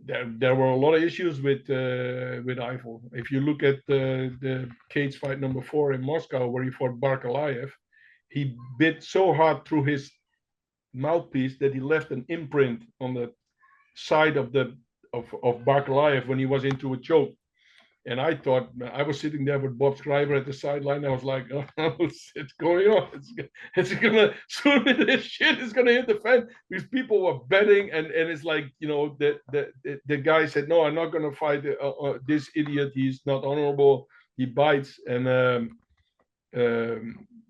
there were a lot of issues with Yvel. If you look at the cage fight number 4 in Moscow, where he fought Barkalaev, he bit so hard through his mouthpiece that he left an imprint on the side of Barkalaev when he was into a choke. And I thought, I was sitting there with Bob Schrijber at the sideline. I was like, oh, it's going on. It's gonna, soon this shit is gonna hit the fan. These people were betting, and it's like, the guy said, no, I'm not gonna fight this idiot. He's not honorable. He bites, and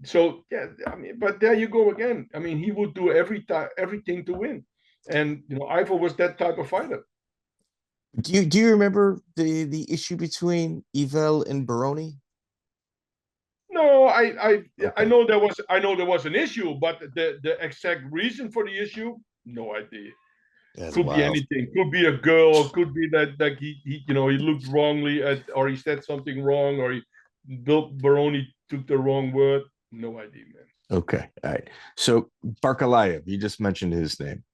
so yeah. I mean, but there you go again. I mean, he would do everything to win, and Yvel was that type of fighter. Do you remember the issue between Yvel and Baroni? No, I know there was an issue, but the exact reason for the issue, no idea. Could be anything. Could be a girl. Could be that he looked wrongly at, or he said something wrong, or Baroni took the wrong word. No idea, man. Okay, all right. So Barkalaev, you just mentioned his name.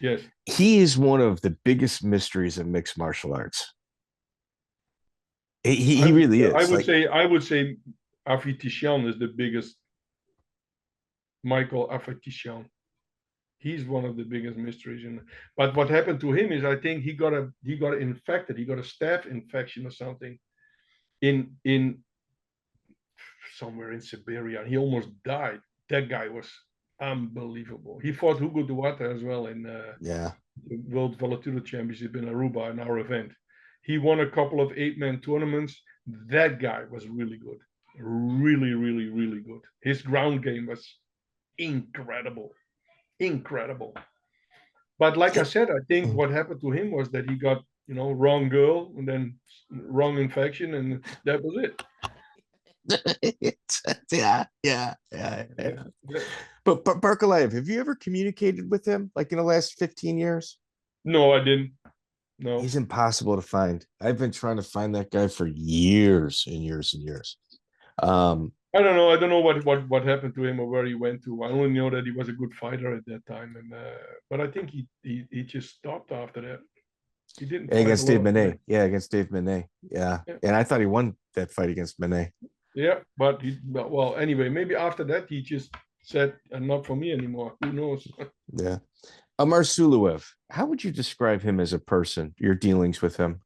Yes. He is one of the biggest mysteries of mixed martial arts. He really is. I would say Apy Etcheld is the biggest. Michael Apy Etcheld. He's one of the biggest mysteries. But what happened to him is, I think he got infected. He got a staph infection or something in somewhere in Siberia. He almost died. That guy was unbelievable. He fought Hugo Duarte as well in Yeah. the World Volatility Championship in Aruba in our event. He won a couple of 8-man tournaments. That guy was really good. Really, really, really good. His ground game was incredible. Incredible. But like I said, I think what happened to him was that he got, wrong girl and then wrong infection, and that was it. Yeah. But Barkalaev, have you ever communicated with him like in the last 15 years? No, I didn't. No. He's impossible to find. I've been trying to find that guy for years and years and years. I don't know. I don't know what happened to him or where he went to. I only know that he was a good fighter at that time, and but I think he just stopped after that. He didn't against Dave Manet. Yeah, against Dave Manet. Yeah, and I thought he won that fight against Manet. Yeah, but well, anyway, maybe after that he just said, "Not for me anymore." Who knows? Yeah. Amar Suloev, how would you describe him as a person? Your dealings with him?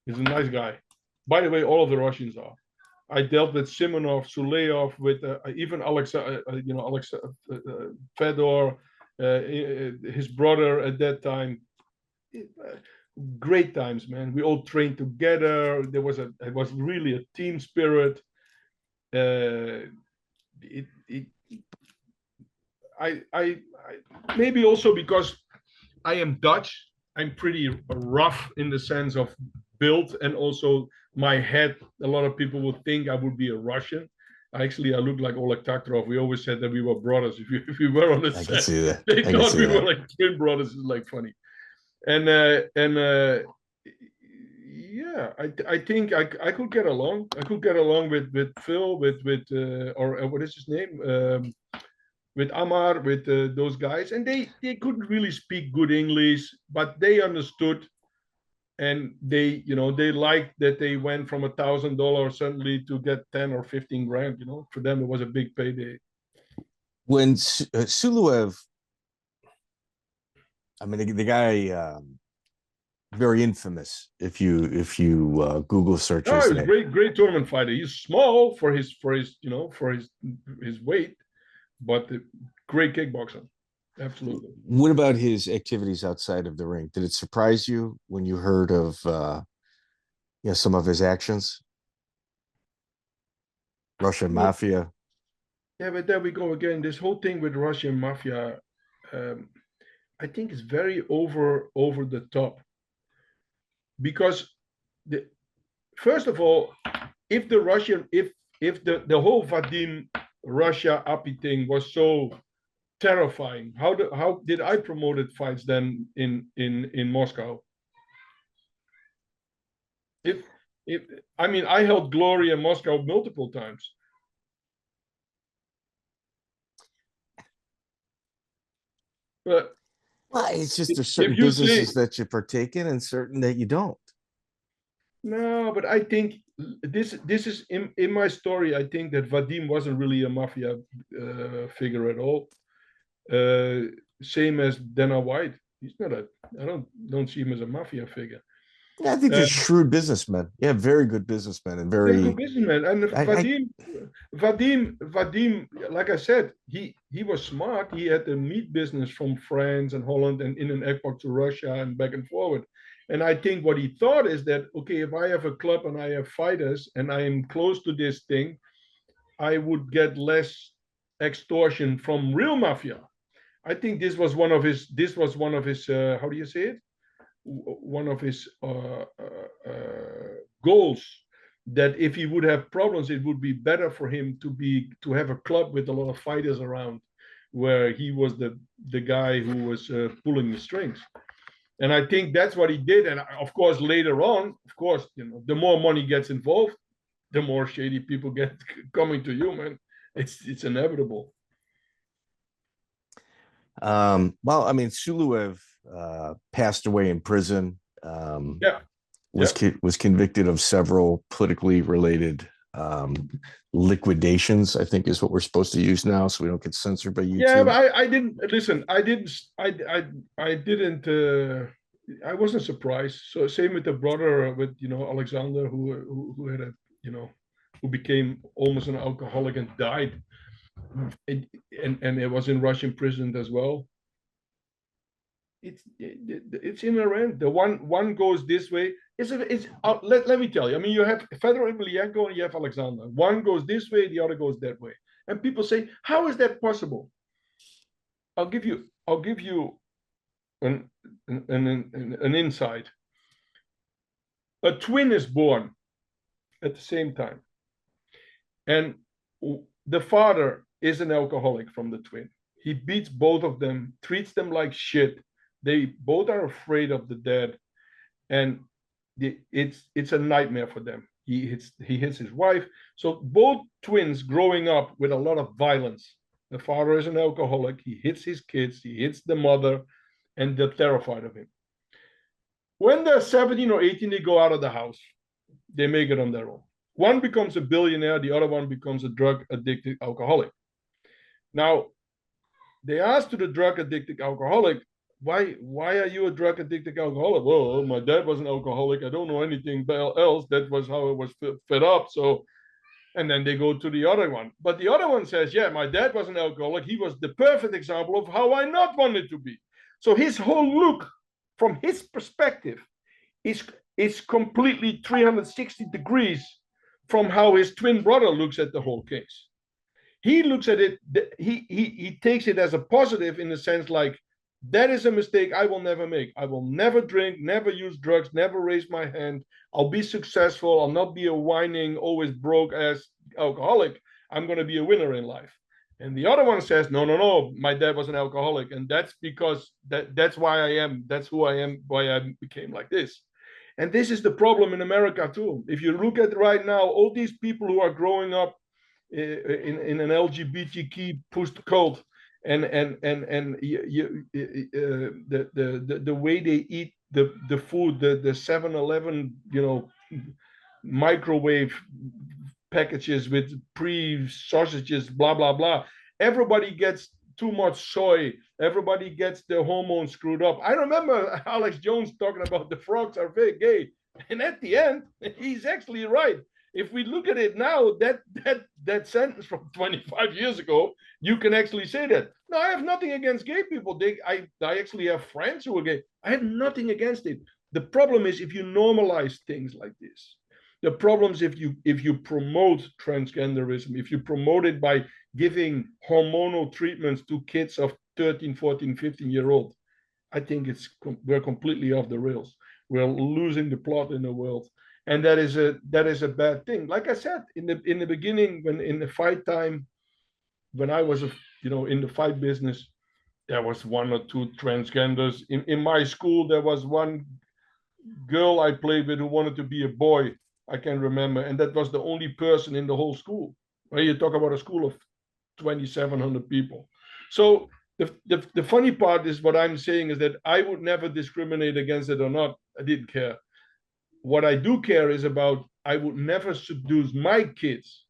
He's a nice guy. By the way, all of the Russians are. I dealt with Simonov, Suloev, with even Fedor, his brother at that time. Great times, man. We all trained together. It was really a team spirit. I maybe also because I am Dutch, I'm pretty rough in the sense of build, and also my head, a lot of people would think I would be a Russian. Actually, I look like Oleg Taktarov. We always said that we were brothers. If we were on the set, they thought we were like twin brothers. It's like funny. And yeah, I think I could get along. I could get along with Phil, with or what is his name? With Amar, with those guys, and they couldn't really speak good English, but they understood, and they liked that they went from $1,000 suddenly to get 10 or 15 grand. For them it was a big payday. When Suloev, I mean the guy, very infamous. If you Google search his name. Great tournament fighter. He's small for his weight, but great kickboxer. Absolutely. What about his activities outside of the ring? Did it surprise you when you heard of some of his actions? Russian mafia. Yeah, but there we go again. This whole thing with Russian mafia, I think is very over the top. Because first of all, if the Russian, if the whole Vadim Russia Apy thing was so terrifying, how did I promoted fights then in Moscow? If I mean, I held glory in Moscow multiple times. But it's just there's certain businesses that you partake in and certain that you don't. No, but I think this is in my story. I think that Vadim wasn't really a mafia figure at all. Same as Dana White. He's not I don't see him as a mafia figure. Yeah, I think they're shrewd businessmen. Yeah, very good businessmen and very good businessmen. And Vadim, like I said, he was smart. He had the meat business from France and Holland and in an epoch to Russia and back and forward. And I think what he thought is that, okay, if I have a club and I have fighters and I am close to this thing, I would get less extortion from real mafia. I think this was one of his how do you say it? One of his goals, that if he would have problems, it would be better for him to have a club with a lot of fighters around, where he was the guy who was pulling the strings. And I think that's what he did. And of course, later on, the more money gets involved, the more shady people get coming to you, man. It's inevitable. Well, I mean, Suloev passed away in prison. Was convicted of several politically related liquidations, I think is what we're supposed to use now, so we don't get censored by YouTube. Yeah, but I didn't listen. I didn't. I wasn't surprised. So same with the brother with Alexander, who had a who became almost an alcoholic and died, and it was in Russian prison as well. It's inherent. The one goes this way. Let me tell you. I mean, you have Fedor Emelianenko and you have Alexander. One goes this way, the other goes that way. And people say, how is that possible? I'll give you an insight. A twin is born at the same time, and the father is an alcoholic from the twin. He beats both of them, treats them like shit. They both are afraid of the dad, and it's a nightmare for them. He hits his wife. So both twins growing up with a lot of violence. The father is an alcoholic. He hits his kids. He hits the mother, and they're terrified of him. When they're 17 or 18, they go out of the house. They make it on their own. One becomes a billionaire. The other one becomes a drug-addicted alcoholic. Now, they ask to the drug-addicted alcoholic, why are you a drug-addicted alcoholic? Well, my dad was an alcoholic. I don't know anything else. That was how I was fed up. So, and then they go to the other one. But the other one says, yeah, my dad was an alcoholic. He was the perfect example of how I not wanted to be. So his whole look from his perspective is completely 360 degrees from how his twin brother looks at the whole case. He looks at it, he takes it as a positive in the sense like, that is a mistake I will never make. I will never drink, never use drugs, never raise my hand. I'll be successful. I'll not be a whining, always broke ass alcoholic. I'm going to be a winner in life. And the other one says, no, my dad was an alcoholic. And that's because that's why I am. That's who I am, why I became like this. And this is the problem in America too. If you look at right now, all these people who are growing up in an LGBTQ pushed cult, and the way they eat the food, the 7-Eleven, microwave packages with pre-sausages, blah blah blah. Everybody gets too much soy. Everybody gets their hormones screwed up. I remember Alex Jones talking about the frogs are very gay, and at the end, he's actually right. If we look at it now, that sentence from 25 years ago, you can actually say that. No, I have nothing against gay people. I actually have friends who are gay. I have nothing against it. The problem is if you normalize things like this. The problem is if you promote transgenderism, if you promote it by giving hormonal treatments to kids of 13, 14, 15-year-old, I think we're completely off the rails. We're losing the plot in the world. And that is a bad thing. Like I said, in the beginning, when in the fight time, when I was in the fight business, there was one or two transgenders. In my school, there was one girl I played with who wanted to be a boy. I can remember, and that was the only person in the whole school. Right? You talk about a school of 2,700 people. So the funny part is what I'm saying is that I would never discriminate against it or not. I didn't care. What I do care is about I would never seduce my kids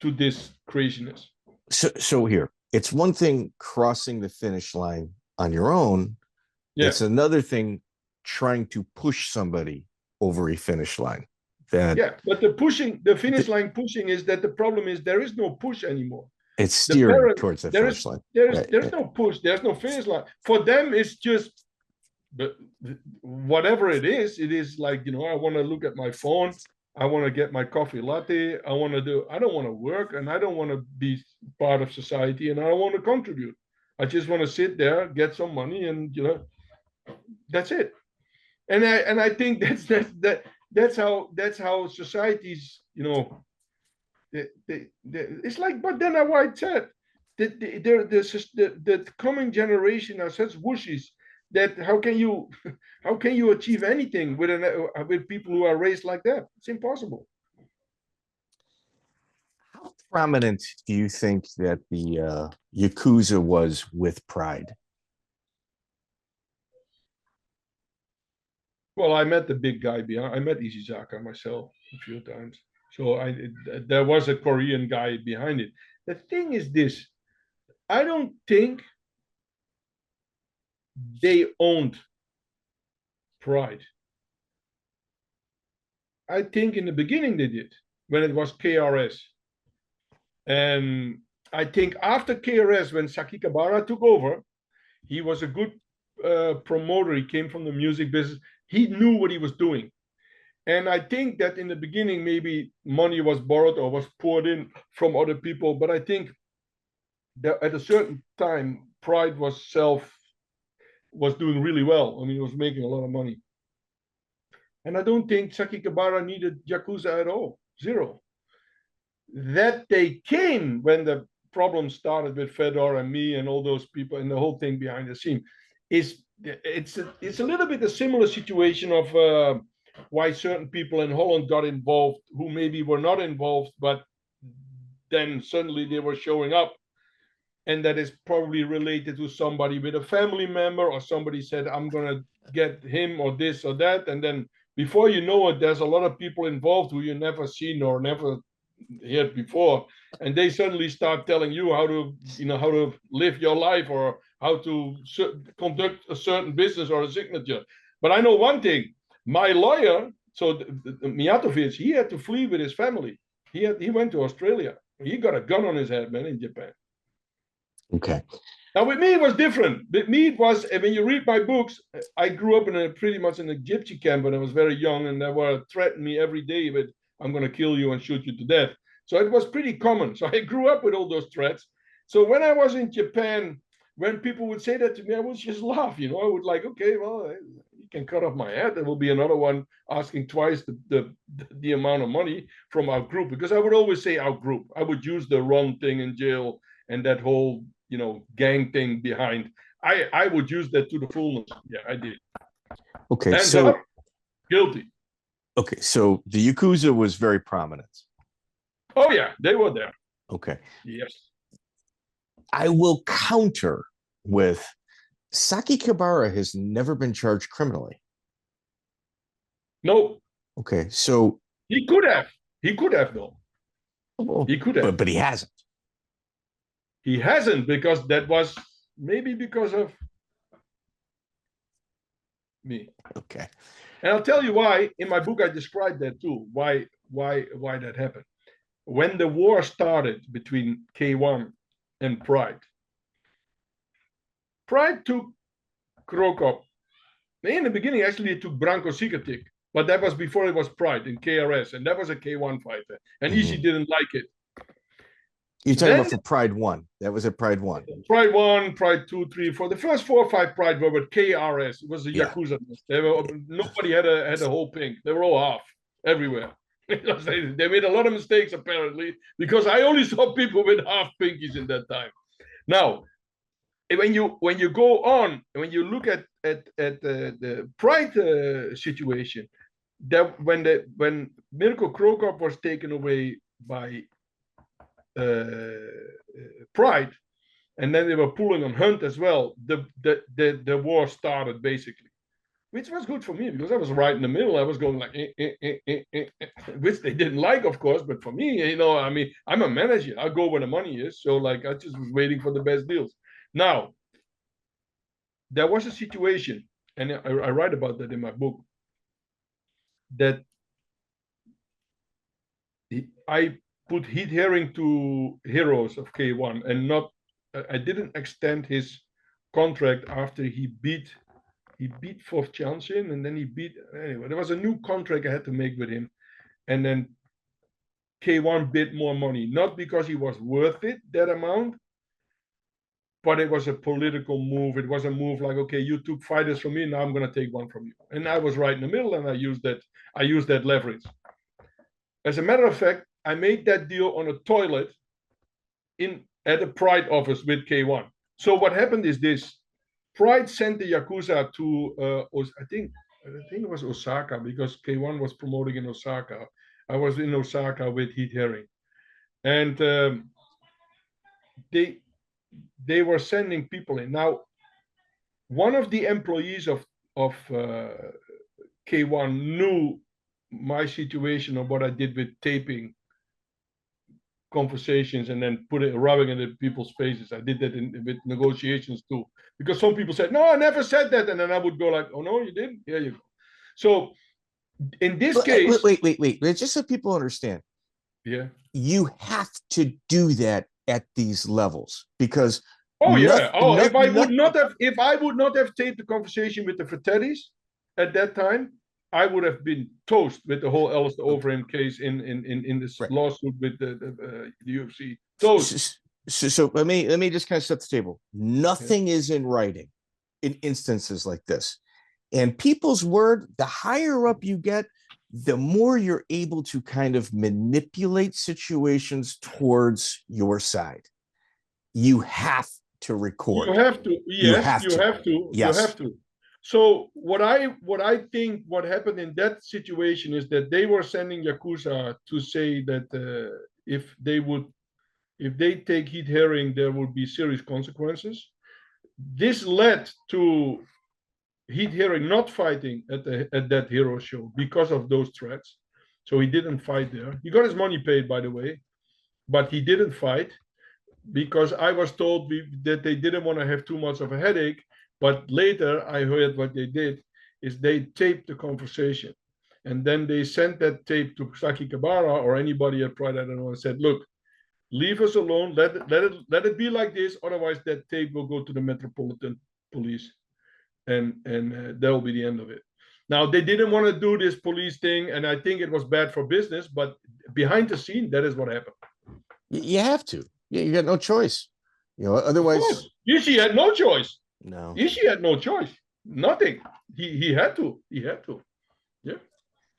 to this craziness. So here, it's one thing crossing the finish line on your own. Yeah. It's another thing trying to push somebody over a finish line. But the finish line pushing is that the problem is there is no push anymore. It's steering towards the finish line. There's no push. There's no finish line. For them, it's just whatever it is like, I want to look at my phone. I want to get my coffee latte. I don't want to work, and I don't want to be part of society, and I don't want to contribute. I just want to sit there, get some money, and that's it. And I think that's how societies, it's like, but then I White said that the coming generation are such whooshies that how can you achieve anything with people who are raised like that? It's impossible. How prominent do you think that the Yakuza was with Pride? Well, I met the big guy behind. I met Ishizaka myself a few times. So there was a Korean guy behind it. The thing is this, I don't think they owned Pride. I think in the beginning they did, when it was KRS. And I think after KRS, when Saki Kabara took over, he was a good promoter. He came from the music business. He knew what he was doing. And I think that in the beginning, maybe money was borrowed or was poured in from other people. But I think that at a certain time, Pride was doing really well. I mean, it was making a lot of money. And I don't think Saki Kabara needed Yakuza at all. Zero. That they came when the problem started with Fedor and me and all those people and the whole thing behind the scene. It's a little bit a similar situation of why certain people in Holland got involved who maybe were not involved, but then suddenly they were showing up. And that is probably related to somebody with a family member, or somebody said, I'm going to get him or this or that. And then before you know it, there's a lot of people involved who you never seen or never heard before. And they suddenly start telling you how to live your life or how to conduct a certain business or a signature. But I know one thing, my lawyer, so Mijatovic, he had to flee with his family. He went to Australia. He got a gun on his head, man, in Japan. Okay. Now with me it was different. With me it was, when you read my books, I grew up pretty much in a gypsy camp when I was very young, and they were threatening me every day with, I'm going to kill you and shoot you to death. So it was pretty common. So I grew up with all those threats. So when I was in Japan, when people would say that to me, I would just laugh. I would like, okay, well, you can cut off my head. There will be another one asking twice the amount of money from our group, because I would always say our group. I would use the Ron thing in jail and that whole gang thing behind. I would use that to the fullness. Yeah, I did. Okay, and so guilty. Okay, so the Yakuza was very prominent. Oh yeah, they were there. Okay. Yes. I will counter with Saki Kabara has never been charged criminally. No. Okay, so he could have. He could have though. Well, he could have, but he hasn't. He hasn't, because that was maybe because of me. Okay. And I'll tell you why. In my book, I described that too. Why that happened. When the war started between K1 and Pride took Krokop. In the beginning, actually, it took Branko Sikatic, but that was before it was Pride in KRS, and that was a K1 fighter. And Ishii didn't like it. You're talking about for Pride 1. That was at Pride 1. Pride 1, Pride 2, 3, 4. The first 4 or 5 Pride were with KRS. It was a Yakuza. Nobody had a whole pink. They were all half everywhere. They made a lot of mistakes, apparently, because I only saw people with half pinkies in that time. Now, when you go on, when you look at the Pride situation, that when Mirko Krokop was taken away by Pride, and then they were pulling on Hunt as well, the war started basically, which was good for me because I was right in the middle. I was going like, which they didn't like, of course, but for me, I mean, I'm a manager. I go where the money is, so like I just was waiting for the best deals. Now, there was a situation, and I write about that in my book, that I put Heat Herring to heroes of K1 and not, I didn't extend his contract after he beat Fourth Chanshin, and then anyway, there was a new contract I had to make with him. And then K1 bid more money, not because he was worth it, that amount, but it was a political move. It was a move like, okay, you took fighters from me, now I'm going to take one from you. And I was right in the middle, and I used that leverage. As a matter of fact, I made that deal on a toilet at a Pride office with K1. So what happened is this. Pride sent the Yakuza to, I think it was Osaka, because K1 was promoting in Osaka. I was in Osaka with Heat Herring. And they were sending people in. Now, one of the employees of K1 knew my situation of what I did with taping conversations and then rubbing it in people's faces. I did that with negotiations too, because some people said, "No, I never said that," and then I would go like, "Oh no, you didn't? Here you go." So in this case, wait, just so people understand, yeah, you have to do that at these levels because if I would not have taped the conversation with the Freitas at that time, I would have been toast with the whole Alistair Overeem case in this lawsuit with the UFC. Toast. So let me just kind of set the table. Nothing is in writing in instances like this. And people's word, the higher up you get, the more you're able to kind of manipulate situations towards your side. You have to record. You have to. Yes, you have to. Yes. You have to. So what I think what happened in that situation is that they were sending Yakuza to say that if they take heat hearing, there will be serious consequences. This led to heat hearing not fighting at that hero show because of those threats. So he didn't fight there. He got his money paid, by the way, but he didn't fight because I was told that they didn't want to have too much of a headache. But later I heard what they did is they taped the conversation. And then they sent that tape to Saki Kabara or anybody at Pride, I don't know, and said, look, leave us alone. Let it be like this. Otherwise, that tape will go to the Metropolitan Police. And that will be the end of it. Now, they didn't want to do this police thing, and I think it was bad for business, but behind the scene, that is what happened. You have to. Yeah, you got no choice. You know, otherwise. Ishii had no choice. No. Ishii had no choice. Nothing. He had to. He had to. Yeah.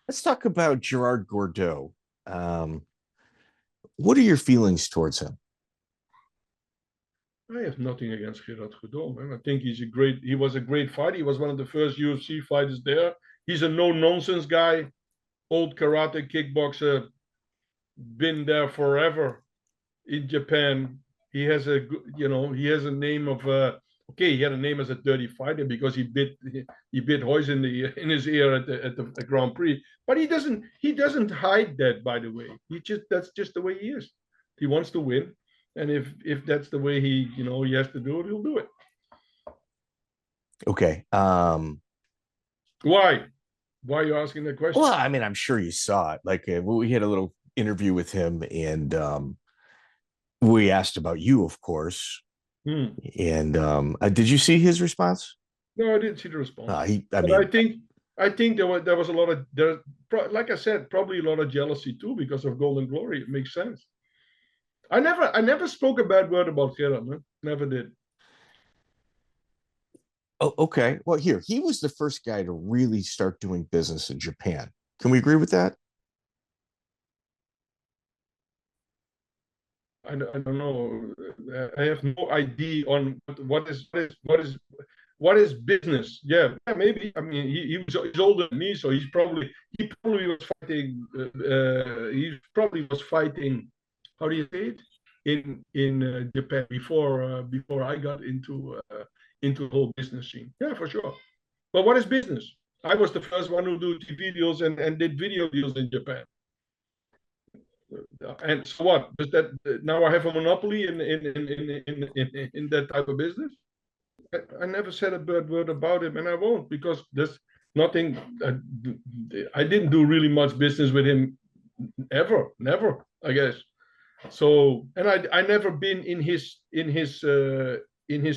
Let's talk about Gerard Gordeau. What are your feelings towards him? I have nothing against Gerard Gordeau, man. I think he was a great fighter. He was one of the first UFC fighters there. He's a no-nonsense guy, old karate kickboxer, been there forever in Japan. He has a name of he had a name as a dirty fighter because he bit Hoyes in his ear at the Grand Prix. But he doesn't hide that, by the way. That's just the way he is. He wants to win. And if that's the way he has to do it, he'll do it. Okay. Why? Why are you asking that question? Well, I mean, I'm sure you saw it. Like we had a little interview with him, and we asked about you, of course. And did you see his response? No, I didn't see the response. I think there was a lot of like I said, probably a lot of jealousy too because of Golden Glory. It makes sense. I never spoke a bad word about Gerard, man. Never did. Oh, okay. Well, he was the first guy to really start doing business in Japan. Can we agree with that? I don't know. I have no idea on what is business. Yeah, maybe. I mean, he's older than me, so he probably was fighting. He probably was fighting. How do you say it? In Japan before I got into the whole business scene. Yeah, for sure. But what is business? I was the first one who do TV deals and did video deals in Japan. And so what? Does that now I have a monopoly in that type of business? I never said a bad word about him, and I won't because there's nothing. I didn't do really much business with him ever, never. I guess. So, and I never been in his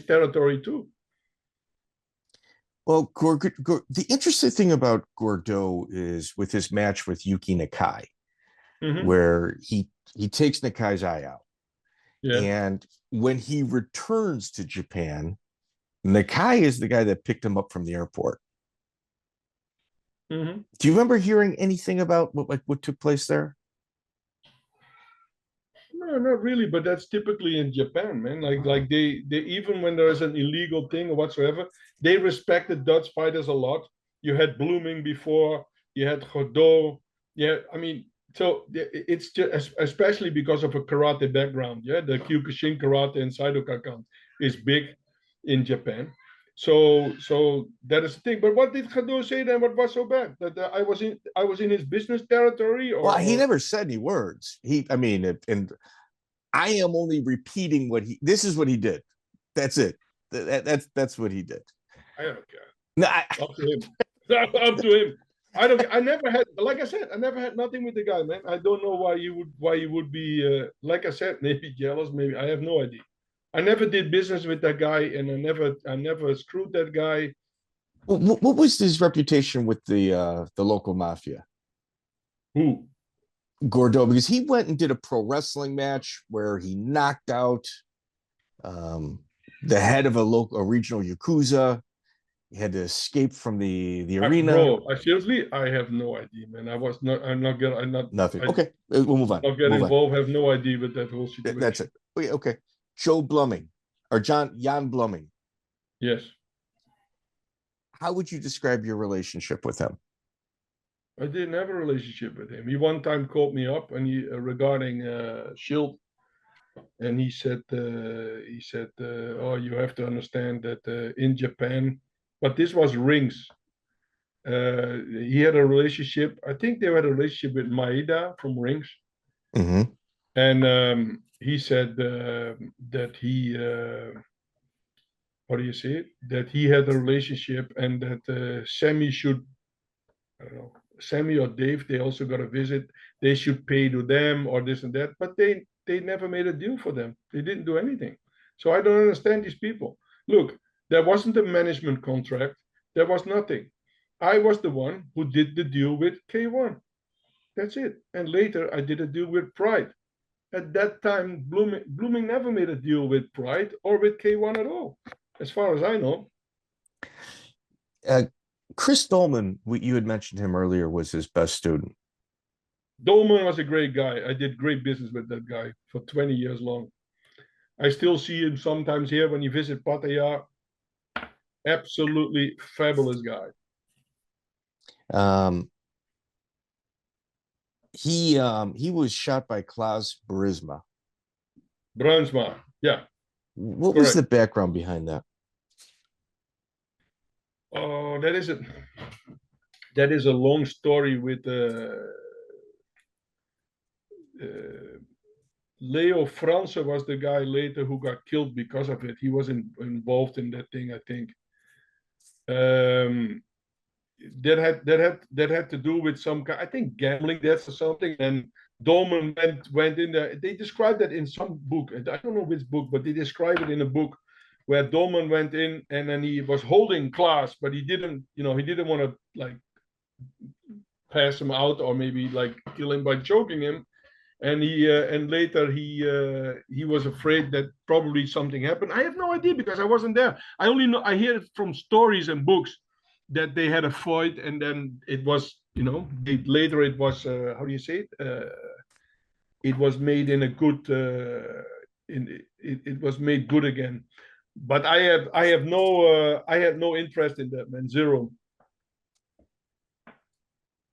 territory too. Well, the interesting thing about Gordeau is with his match with Yuki Nakai, where he takes Nakai's eye out. Yeah. And when he returns to Japan, Nakai is the guy that picked him up from the airport. Do you remember hearing anything about what took place there? No, not really, but that's typically in Japan, man. Like they even when there is an illegal thing or whatsoever, they respect the Dutch fighters a lot. You had Bluming before, you had Gordeau. Yeah, I mean, so it's just especially because of a karate background. Yeah, the Kyokushin karate and Saidokakan is big in Japan. So that is the thing. But what did Gordeau say then? What was so bad? That I was in his business territory, Well, he never said any words. And I am only repeating this is what he did. That's it. That's what he did. I don't care. No, Up to him. Up to him. I never had, like I said, I never had nothing with the guy, man. I don't know why you would be, like I said, maybe jealous, maybe. I have no idea. I never did business with that guy, and I never screwed that guy. What was his reputation with the local mafia? Who? Gordeau, because he went and did a pro wrestling match where he knocked out the head of a regional Yakuza. He had to escape from the arena. Bro, seriously, I have no idea, man. I'm not nothing. Okay, we'll move on. Not get involved. Have no idea with that whole situation. That's it. Okay. Joe Bluming or Jon Bluming. Yes. How would you describe your relationship with him? I didn't have a relationship with him. He one time called me up and regarding Schilt, and he said, "Oh, you have to understand that in Japan." But this was rings. He had a relationship. I think they had a relationship with Maeda from Rings. Mm-hmm. And he said that he, how do you say it? That he had a relationship and that Semmy should, I don't know, Semmy or Dave, they also got a visit. They should pay to them or this and that. But they never made a deal for them. They didn't do anything. So I don't understand these people. Look, there wasn't a management contract. There was nothing. I was the one who did the deal with K1. That's it. And later I did a deal with Pride. At that time, Bluming never made a deal with Pride or with K1 at all, as far as I know. Chris Dolman, you had mentioned him earlier, was his best student. Dolman was a great guy. I did great business with that guy for 20 years long. I still see him sometimes here when you visit Pattaya. Absolutely fabulous guy. He was shot by Klaus Bruinsma. Yeah. What was the background behind that? Oh, that is a long story with Leo France was the guy later who got killed because of it. He was involved in that thing, I think. That had to do with some kind, I think gambling debts or something. And Dolman went in there. They described that in some book. I don't know which book, but they describe it in a book where Dolman went in and then he was holding Klaas, but he didn't want to like pass him out or maybe like kill him by choking him. And and later he was afraid that probably something happened. I have no idea because I wasn't there. I only know, I hear it from stories and books that they had a fight and then it was, later it was, how do you say it? It was made in a good, it was made good again. But I had no interest in that, man. Zero.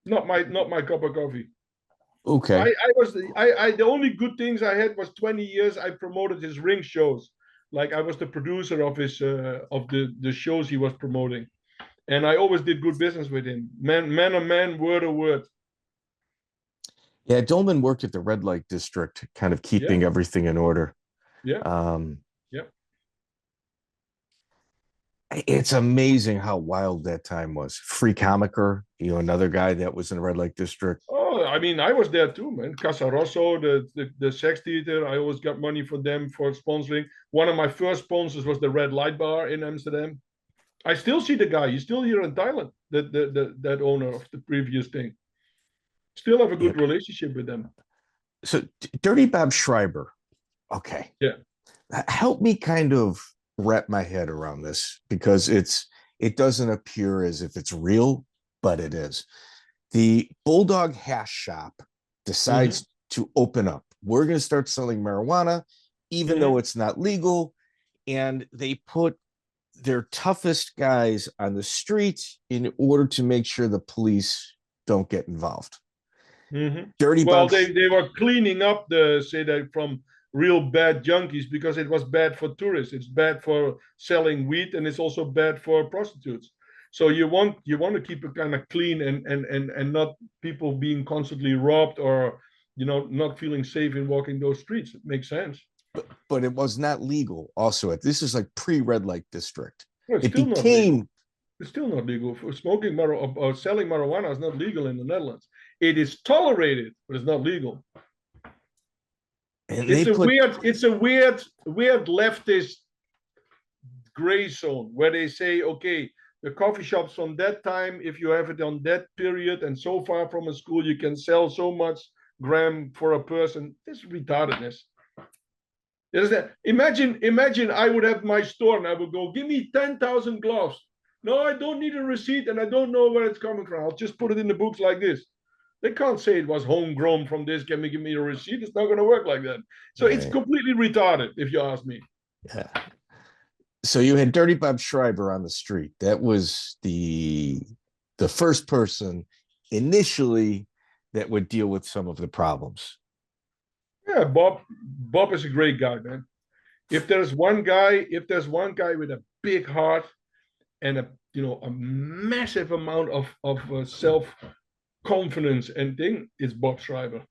Not my cup of coffee. Okay. The only good things I had was 20 years I promoted his ring shows. Like I was the producer of his of the shows he was promoting. And I always did good business with him. Man on man, word to word. Yeah, Dolman worked at the red light district, kind of keeping everything in order. Yeah. It's amazing how wild that time was. Free Comicer, another guy that was in the red light district. Oh, I mean, I was there too, man. Casa Rosso, the sex theater. I always got money from them for sponsoring. One of my first sponsors was the Red Light Bar in Amsterdam. I still see the guy. He's still here in Thailand. That owner of the previous thing. Still have a good relationship with them. So Dirty Bob Schrijber. Okay. Yeah. Help me kind of wrap my head around this because it doesn't appear as if it's real, but it is. The Bulldog Hash Shop decides to open up. We're going to start selling marijuana, even though it's not legal. And they put their toughest guys on the streets in order to make sure the police don't get involved. Mm-hmm. Dirty Well, Bob. they were cleaning up from real bad junkies because it was bad for tourists. It's bad for selling weed, and it's also bad for prostitutes. So you want to keep it kind of clean and not people being constantly robbed or not feeling safe in walking those streets. It makes sense. But it was not legal. Also, this is like pre-red light district. Well, it's It still not became. legal. It's still not legal. For smoking or selling marijuana is not legal in the Netherlands. It is tolerated, but it's not legal. And It's a weird leftist gray zone where they say, okay, the coffee shops from that time, if you have it on that period and so far from a school, you can sell so much gram for a person. This is retardedness. Imagine I would have my store and I would go, give me 10,000 gloves. No, I don't need a receipt and I don't know where it's coming from. I'll just put it in the books like this. They can't say it was homegrown from this. Give me a receipt. It's not going to work like that. So It's completely retarded, if you ask me. Yeah. So you had Dirty Bob Schrijber on the street. That was the first person initially that would deal with some of the problems. Yeah, Bob is a great guy, man. If there's one guy with a big heart and a massive amount of self-confidence and thing, it's Bob Schrijber.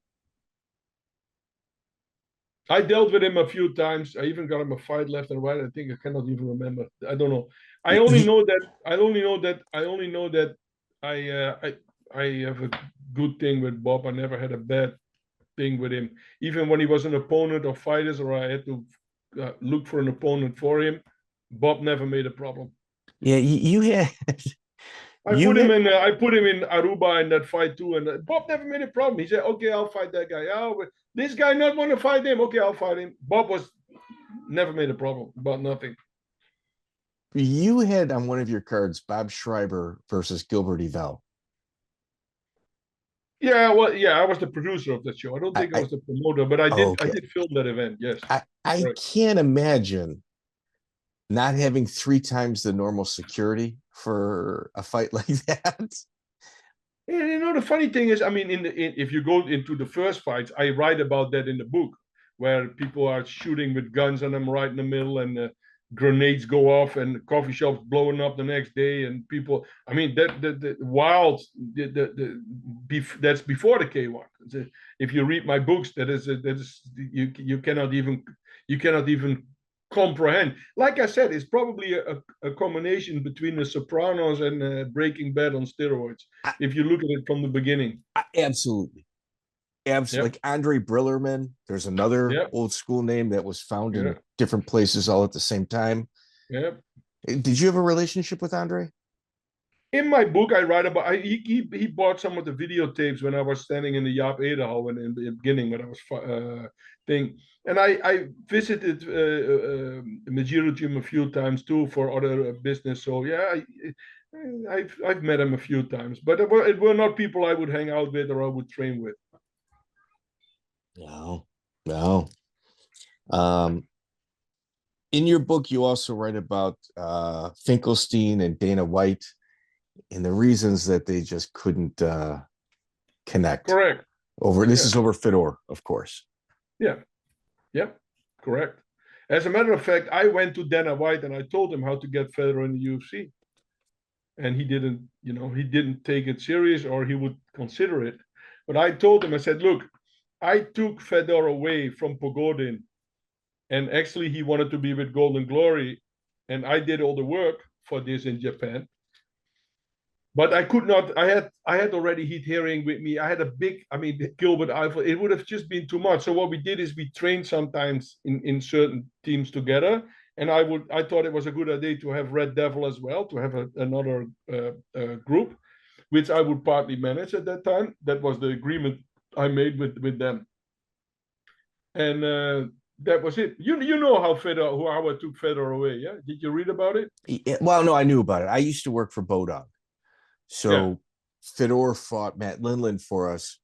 I dealt with him a few times. I even got him a fight left and right. I think I cannot even remember. I don't know. I only know that I have a good thing with Bob. I never had a bad thing with him. Even when he was an opponent of fighters, or I had to look for an opponent for him, Bob never made a problem. Yeah, you had. I put him in Aruba in that fight too, and Bob never made a problem. He said, "Okay, I'll fight that guy. Oh, this guy not want to fight him. Okay, I'll fight him." Bob never made a problem about nothing. You had on one of your cards Bob Schrijber versus Gilbert Yvel. Yeah, well, yeah, I was the producer of that show. I don't think I was the promoter, but I did film that event. Yes, I can't imagine not having 3 times the normal security for a fight like that. And the funny thing is, I mean, if you go into the first fights, I write about that in the book, where people are shooting with guns and I'm right in the middle, and grenades go off, and coffee shops blowing up the next day, and people. I mean, the wild. That's before the K1. If you read my books, that is you cannot even comprehend. Like I said, it's probably a combination between The Sopranos and Breaking Bad on steroids. If you look at it from the beginning, absolutely. Yep. Like Andre Brilleman. There's another old school name that was found in different places all at the same time. Yeah. Did you have a relationship with Andre? In my book, I write about he bought some of the videotapes when I was standing in the Jaap Edehal in the beginning when I was thing. And I visited Majiro Gym a few times too for other business. So yeah, I've met him a few times, but it were not people I would hang out with or I would train with. No. In your book, you also write about Finkelstein and Dana White and the reasons that they just couldn't connect. Correct. This is over Fedor, of course. Yeah, correct. As a matter of fact, I went to Dana White and I told him how to get Fedor in the UFC. And he didn't take it serious, or he would consider it. But I told him, I said, look, I took Fedor away from Pogodin, and actually he wanted to be with Golden Glory, and I did all the work for this in Japan. But I could not. I had already Heat Hearing with me. I had Gilbert, Yvel. It would have just been too much. So what we did is we trained sometimes in certain teams together. And I thought it was a good idea to have Red Devil as well, to have another group, which I would partly manage at that time. That was the agreement I made with them. And that was it. You know how I took Fedor away, yeah? Did you read about it? Yeah, well, no, I knew about it. I used to work for Bodog. So Fedor fought Matt Lindland for us.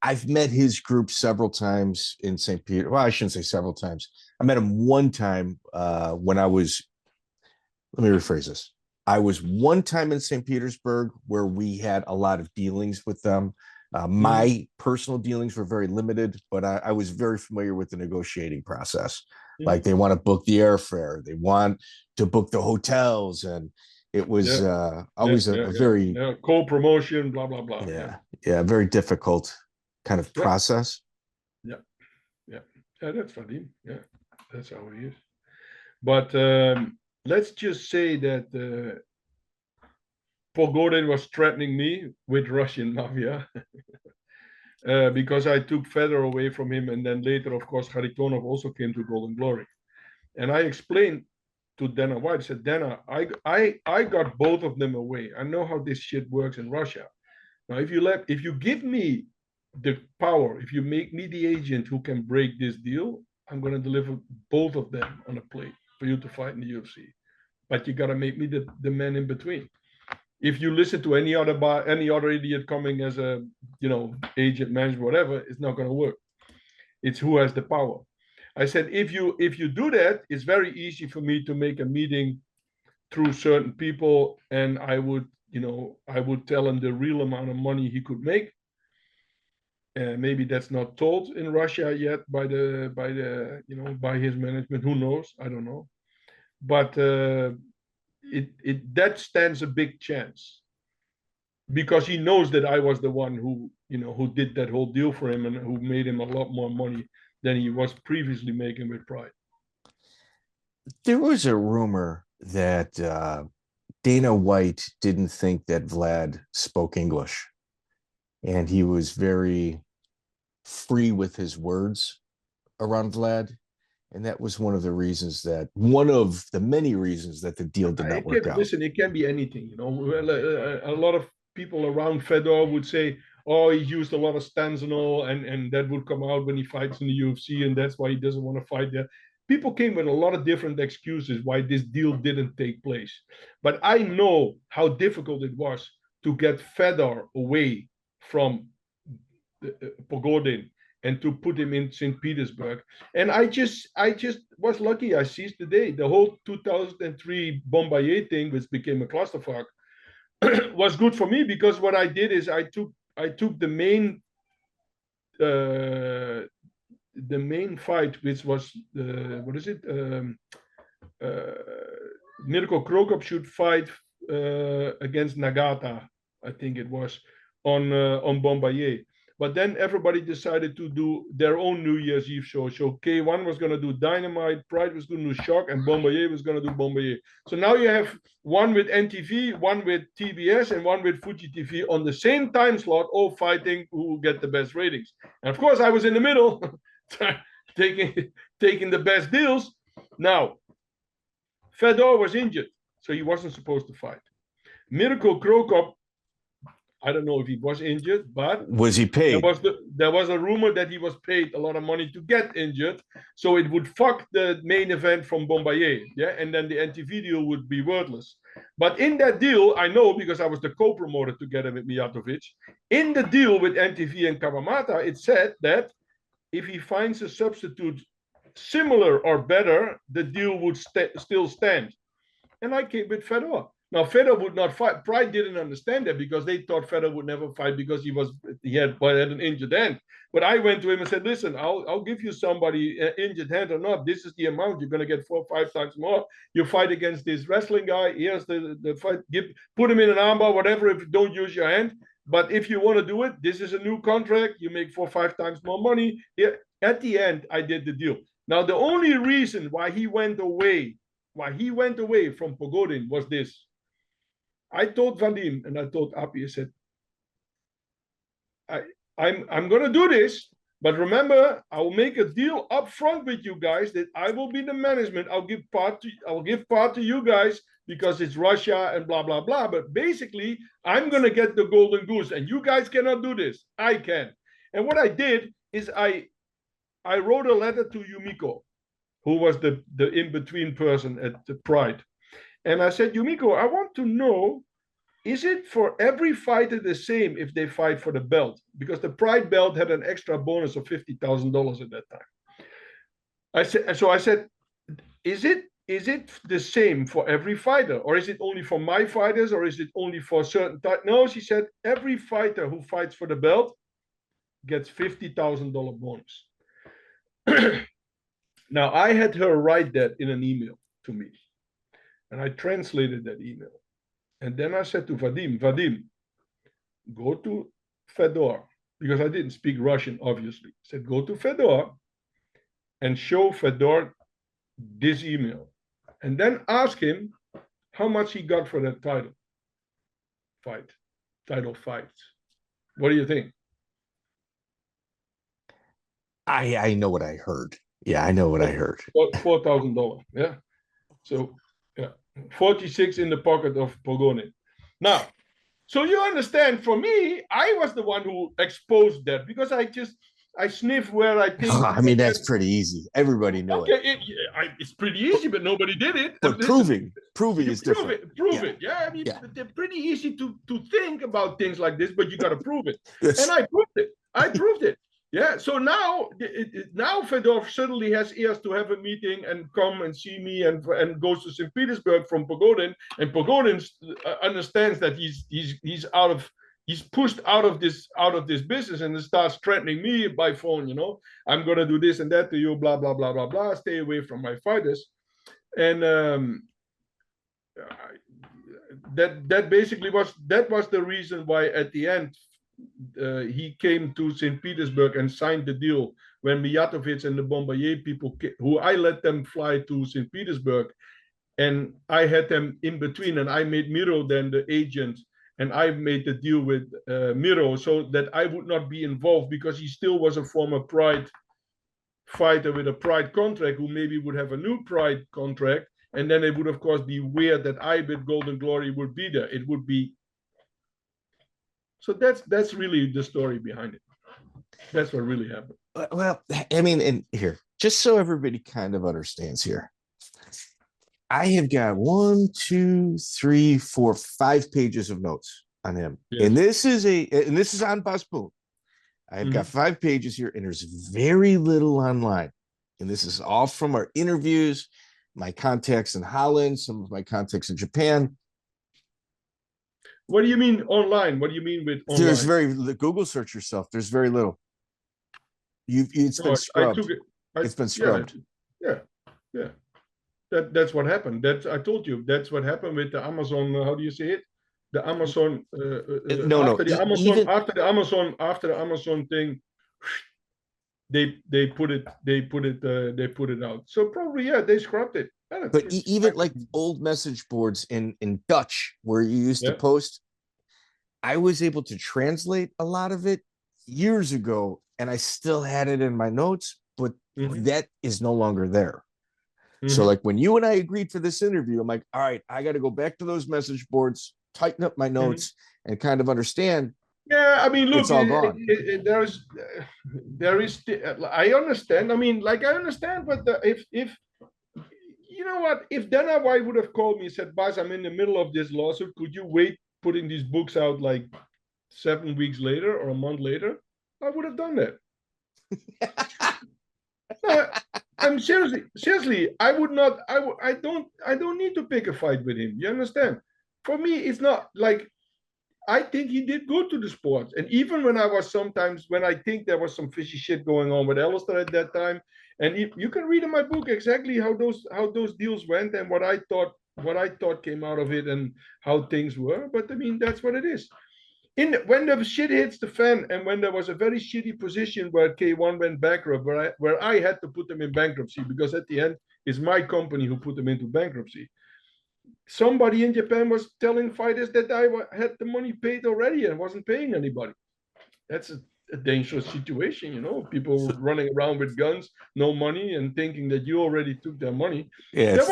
I've met his group several times in St. Peter. Well, I shouldn't say several times. I met him one time when let me rephrase this. I was one time in St. Petersburg where we had a lot of dealings with them. My personal dealings were very limited, but I was very familiar with the negotiating process. Like they want to book the airfare, they want to book the hotels, and it was always a very co-promotion, blah blah blah. Very difficult kind of process. Yeah, that's funny. Yeah, that's how it is. But let's just say that Pogodin was threatening me with Russian mafia because I took Fedor away from him, and then later, of course, Kharitonov also came to Golden Glory, and I explained to Dana White, I said, Dana, I got both of them away. I know how this shit works in Russia. Now, if you give me the power, if you make me the agent who can break this deal, I'm going to deliver both of them on a plate for you to fight in the UFC. But you got to make me the man in between. If you listen to any other idiot coming as a agent, manager, whatever, it's not going to work. It's who has the power. I said, if you do that, it's very easy for me to make a meeting through certain people, and I would tell him the real amount of money he could make. Maybe that's not told in Russia yet by his management. Who knows? I don't know. But that stands a big chance, because he knows that I was the one who did that whole deal for him and who made him a lot more money than he was previously making with Pride. There was a rumor that Dana White didn't think that Vlad spoke English, and he was very free with his words around Vlad. And that was one of the many reasons that the deal did not work out. Listen, it can be anything. A lot of people around Fedor would say, oh, he used a lot of Stanzanol, and that would come out when he fights in the UFC, and that's why he doesn't want to fight there. People came with a lot of different excuses why this deal didn't take place. But I know how difficult it was to get Fedor away from Pogodin and to put him in St. Petersburg. And I just was lucky. I seized the day. The whole 2003 Bombardier thing, which became a clusterfuck, was good for me, because what I did is I took the main fight, which was Mirko Krokop should fight against Nagata, I think it was, on Bombardier. But then everybody decided to do their own New Year's Eve show. So K1 was going to do Dynamite, Pride was going to do Shock, and Bombardier was going to do Bombardier. So now you have one with NTV, one with TBS, and one with Fuji TV on the same time slot, all fighting who will get the best ratings. And of course, I was in the middle, taking the best deals. Now, Fedor was injured, so he wasn't supposed to fight. Mirko Krokop, I don't know if he was injured, but was he paid? There was a rumor that he was paid a lot of money to get injured, so it would fuck the main event from Bombardier, and then the NTV deal would be worthless. But in that deal, I know, because I was the co-promoter together with Mijatovic, in the deal with NTV and Kawamata, it said that if he finds a substitute similar or better, the deal would still stand. And I came with Fedor. Now, Fedor would not fight. Pride didn't understand that, because they thought Fedor would never fight because he had an injured hand. But I went to him and said, listen, I'll give you somebody injured hand or not. This is the amount. You're going to get 4 or 5 times more. You fight against this wrestling guy. Here's the fight. Put him in an armbar, whatever, if you don't use your hand. But if you want to do it, this is a new contract. You make 4 or 5 times more money. At the end, I did the deal. Now, the only reason why he went away from Pogodin was this. I told Vadim and I told Apy, I said, I'm going to do this, but remember, I'll make a deal up front with you guys that I will be the management. I'll give part to you guys because it's Russia and blah, blah, blah. But basically, I'm going to get the golden goose, and you guys cannot do this. I can. And what I did is I wrote a letter to Yumiko, who was the in-between person at the Pride. And I said, Yumiko, I want to know, is it for every fighter the same if they fight for the belt? Because the Pride belt had an extra bonus of $50,000 at that time. I said, is it is it the same for every fighter, or is it only for my fighters, or is it only for certain type? No, she said every fighter who fights for the belt gets $50,000 bonus. Now, I had her write that in an email to me, and I translated that email. And then I said to Vadim, go to Fedor, because I didn't speak Russian, obviously. I said, go to Fedor and show Fedor this email. And then ask him how much he got for that title fight. What do you think? I know what I heard. Yeah, I know what I heard. $4,000. Yeah. So, yeah, 46 in the pocket of Pogonin. Now, so you understand, for me, I was the one who exposed that, because I sniff where I think. I mean, that's pretty easy. Everybody knows. Okay, it's pretty easy, but nobody did it. But proving is different. Prove it. Yeah, I mean, they're pretty easy to think about things like this, but you got to prove it. And I proved it. Yeah. So now Fedor suddenly has ears to have a meeting and come and see me and goes to St. Petersburg from Pogodin, and Pogodin understands that he's pushed out of this business, and starts threatening me by phone. I'm gonna do this and that to you, blah blah blah blah blah. Stay away from my fighters, and that basically was the reason why at the end he came to St. Petersburg and signed the deal when Mijatovic and the Bombardier people, who I let them fly to St. Petersburg, and I had them in between, and I made Miro then the agent. And I made the deal with Miro so that I would not be involved, because he still was a former Pride fighter with a Pride contract who maybe would have a new Pride contract. And then it would, of course, be weird that I with Golden Glory would be there. It would be. So that's really the story behind it. That's what really happened. Well, I mean, and here, just so everybody kind of understands here, I have got 1, 2, 3, 4, 5 pages of notes on him. Yes. And this is on Bas Boon. I've got 5 pages here, and there's very little online. And this is all from our interviews, my contacts in Holland, some of my contacts in Japan. What do you mean online? What do you mean with online? There's Google search yourself. There's very little. It's been scrubbed. It's been scrubbed. Yeah. That's what happened. I told you. That's what happened with the Amazon. How do you say it? The Amazon. After the Amazon thing, they put it out. So probably they scrubbed it. But even like old message boards in Dutch where you used to post, I was able to translate a lot of it years ago, and I still had it in my notes, but that is no longer there. So like when you and I agreed for this interview, I'm like, all right, I got to go back to those message boards, tighten up my notes, and kind of understand. Yeah, I mean, look, it's all gone. There is. I understand. I mean, like I understand, but if you know what, if Dana White would have called me and said, Bas, I'm in the middle of this lawsuit, could you wait putting these books out like 7 weeks later or a month later? I would have done that. I'm seriously, I would not. I don't need to pick a fight with him. You understand? For me, it's not like, I think he did good to the sport. And even when I think there was some fishy shit going on with Alistair at that time, and you can read in my book exactly how those deals went and what I thought came out of it and how things were. But I mean, that's what it is. When the shit hits the fan, and when there was a very shitty position where K1 went bankrupt, where I had to put them in bankruptcy, because at the end it's my company who put them into bankruptcy. Somebody in Japan was telling fighters that I had the money paid already and wasn't paying anybody. That's a dangerous situation, People running around with guns, no money, and thinking that you already took their money. Yeah, there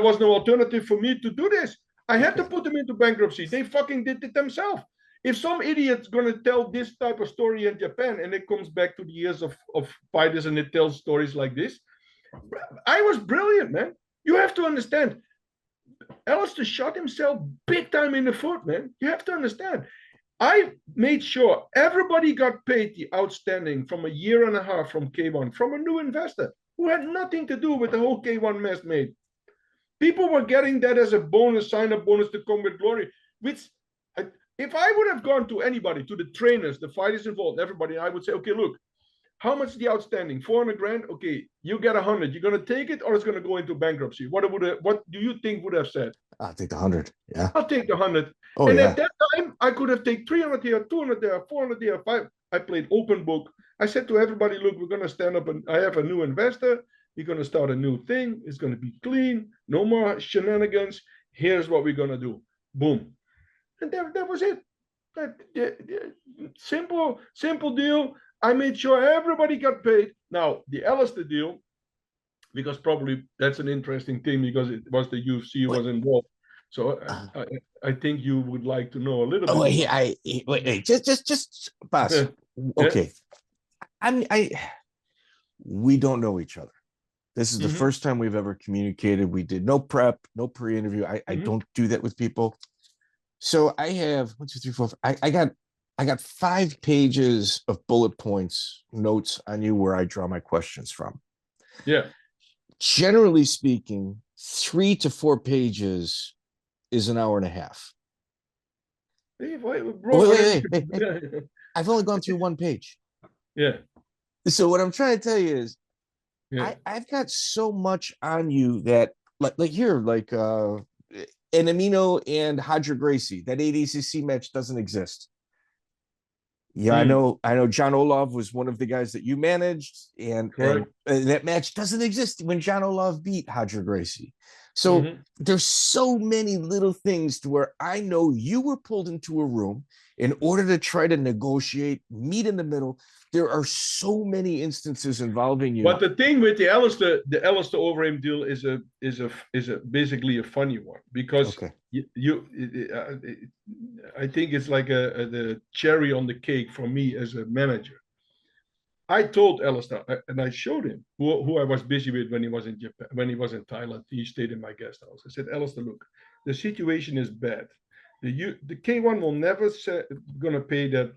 was no alternative for me to do this. I had to put them into bankruptcy. They fucking did it themselves. If some idiot's going to tell this type of story in Japan, and it comes back to the years of fighters, and it tells stories like this, I was brilliant, man. You have to understand. Alistair shot himself big time in the foot, man. You have to understand. I made sure everybody got paid the outstanding from a year and a half from K1, from a new investor. who had nothing to do with the whole K1 mess made. People were getting that as a bonus, sign-up bonus to come with glory, which if I would have gone to anybody, to the trainers, the fighters involved, everybody, I would say, okay, look, how much is the outstanding? 400 grand? Okay, you get 100. You're going to take it or it's going to go into bankruptcy? What do you think would have said? I'll take the 100. Yeah. I'll take the 100. Oh, and yeah. at that time, I could have taken 300 here, 200 there, 400 there, 5. I played open book. I said to everybody, look, we're going to stand up and I have a new investor. We're going to start a new thing. It's going to be clean. No more shenanigans. Here's what we're going to do. Boom. And that was it. Simple deal. I made sure everybody got paid. Now, the Alistair deal, because probably that's an interesting thing because it was the UFC was involved. So I think you would like to know a little bit. Wait, just Bas. Okay. We don't know each other. This is the first time we've ever communicated. We did no prep, no pre-interview. I don't do that with people. So I have 1, 2, 3, 4. I got 5 pages of bullet points, notes on you where I draw my questions from. Yeah. Generally speaking, 3 to 4 pages is an hour and a half. Wait. I've only gone through 1 page. Yeah. So what I'm trying to tell you is, I've got so much on you that, like here, an Amino and Hadra Gracie, that ADCC match doesn't exist. Yeah, I know John Olov was one of the guys that you managed, and that match doesn't exist when John Olov beat Hadra Gracie. So there's so many little things to where I know you were pulled into a room in order to try to negotiate, meet in the middle. There are so many instances involving you. But the thing with the Alistair Overeem deal is basically a funny one because I think it's like the cherry on the cake for me as a manager. I told Alistair and I showed him who I was busy with when he was in Japan, when he was in Thailand. He stayed in my guest house. I said, Alistair, look, the situation is bad. The K1 will never gonna pay that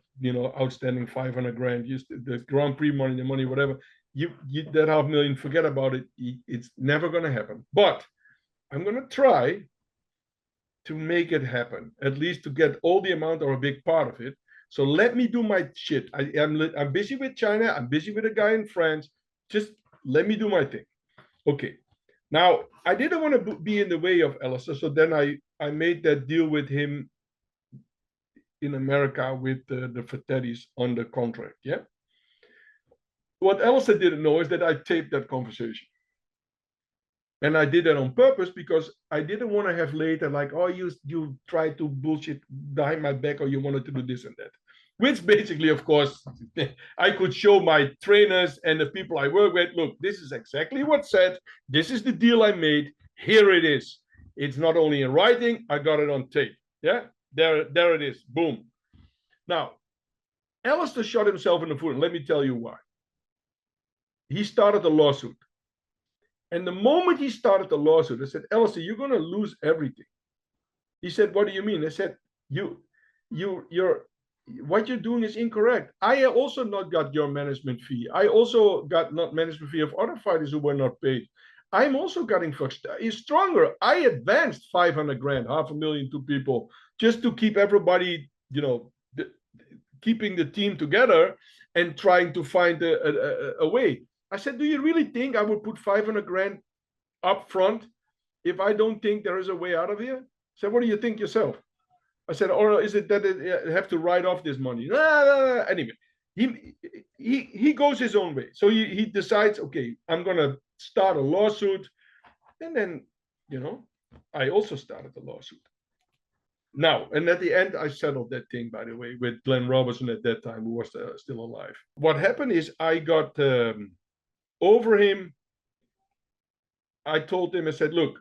outstanding 500 grand. The Grand Prix money, the money, whatever. You that $500,000, forget about it. It's never gonna happen. But I'm gonna try to make it happen, at least to get all the amount or a big part of it. So let me do my shit. I'm busy with China. I'm busy with a guy in France. Just let me do my thing. Okay. Now, I didn't want to be in the way of Alistair, so then I made that deal with him in America with the Freitas on the contract, yeah? What Alistair didn't know is that I taped that conversation. And I did that on purpose because I didn't want to have later like, oh, you tried to bullshit behind my back or you wanted to do this and that. Which basically, of course, I could show my trainers and the people I work with, look, this is exactly what's said. This is the deal I made. Here it is. It's not only in writing, I got it on tape. Yeah, there it is. Boom. Now, Alistair shot himself in the foot, and let me tell you why. He started a lawsuit. And the moment he started the lawsuit, I said, Alistair, you're going to lose everything. He said, what do you mean? I said, what you're doing is incorrect. I also not got your management fee. I also got not management fee of other fighters who were not paid. I'm also getting stronger. I advanced 500 grand, $500,000 to people just to keep everybody, keeping the team together and trying to find a way. I said, do you really think I would put 500 grand up front if I don't think there is a way out of here? I said, what do you think yourself? I said, or is it that I have to write off this money? No. Anyway, he goes his own way. So he decides, okay, I'm going to start a lawsuit. And then, I also started the lawsuit. Now, and at the end, I settled that thing, by the way, with Glenn Robertson at that time, who was still alive. What happened is I got over him. I told him, I said, look,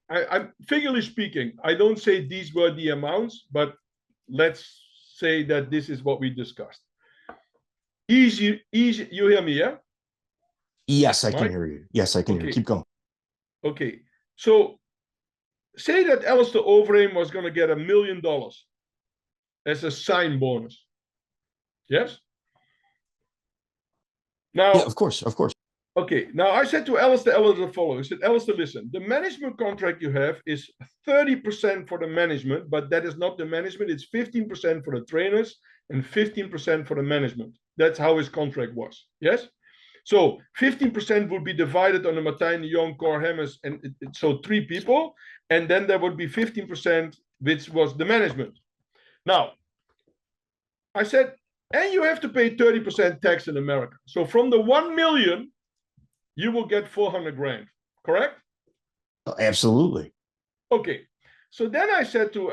I'm figuratively speaking, I don't say these were the amounts, but let's say that this is what we discussed. Easy, you hear me, yeah? Yes, I can hear you. Yes, I can hear you. Keep going. Okay, so say that Alistair Overeem was going to get $1 million as a sign bonus. Yes? Now, Yeah, of course. okay, now I said to Alistair the following. I said, Alistair, listen, the management contract you have is 30% for the management, but that is not the management. It's 15% for the trainers and 15% for the management. That's how his contract was. Yes? So 15% would be divided on the Martijn de Jong, Cor Hemmers, and so 3 people. And then there would be 15%, which was the management. Now, I said, and you have to pay 30% tax in America. So from the 1 million, you will get 400 grand, correct? Oh, absolutely. Okay. So then I said to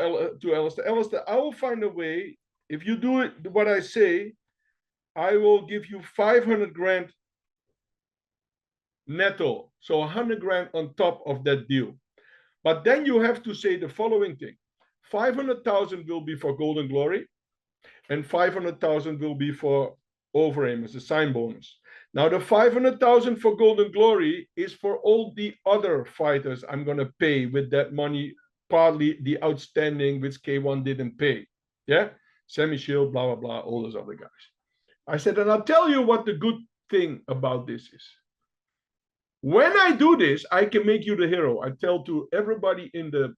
Alistair, I will find a way. If you do it, what I say, I will give you 500 grand netto. So 100 grand on top of that deal. But then you have to say the following thing. 500,000 will be for Golden Glory and 500,000 will be for Overeem as a sign bonus. Now the 500,000 for Golden Glory is for all the other fighters I'm going to pay with that money, partly the outstanding which K1 didn't pay. Yeah? Semmy Schilt, blah, blah, blah, all those other guys. I said, and I'll tell you what the good thing about this is. When I do this, I can make you the hero. I tell to everybody in the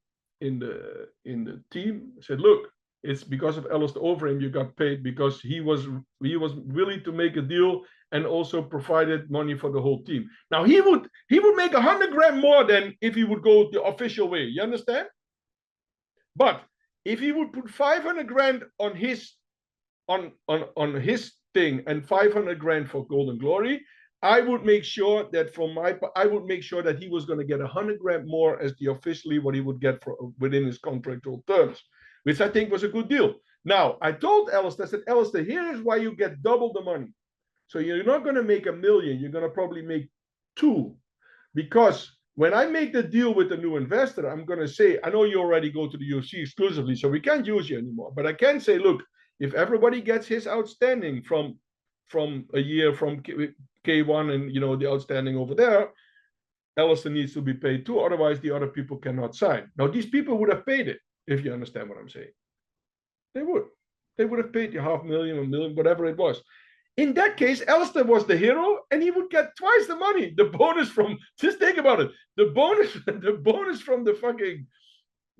team, I said, look, it's because of Alistair Overeem you got paid, because he was willing to make a deal and also provided money for the whole team. Now he would make 100 grand more than if he would go the official way. You understand? But if he would put 500 grand on his thing and 500 grand for Golden Glory, I would make sure that he was going to get 100 grand more as the officially what he would get within his contractual terms, which I think was a good deal. Now, I told Alistair, I said, Alistair, here is why you get double the money. So you're not going to make $1 million, you're going to probably make 2. Because when I make the deal with the new investor, I'm going to say, I know you already go to the UFC exclusively, so we can't use you anymore. But I can say, look, if everybody gets his outstanding from a year from K1 and the outstanding over there, Alistair needs to be paid too. Otherwise, the other people cannot sign. Now, these people would have paid it, if you understand what I'm saying. They would. They would have paid the $500,000, $1 million, whatever it was. In that case, Alistair was the hero, and he would get twice the money. The bonus from, just think about it, the bonus from the fucking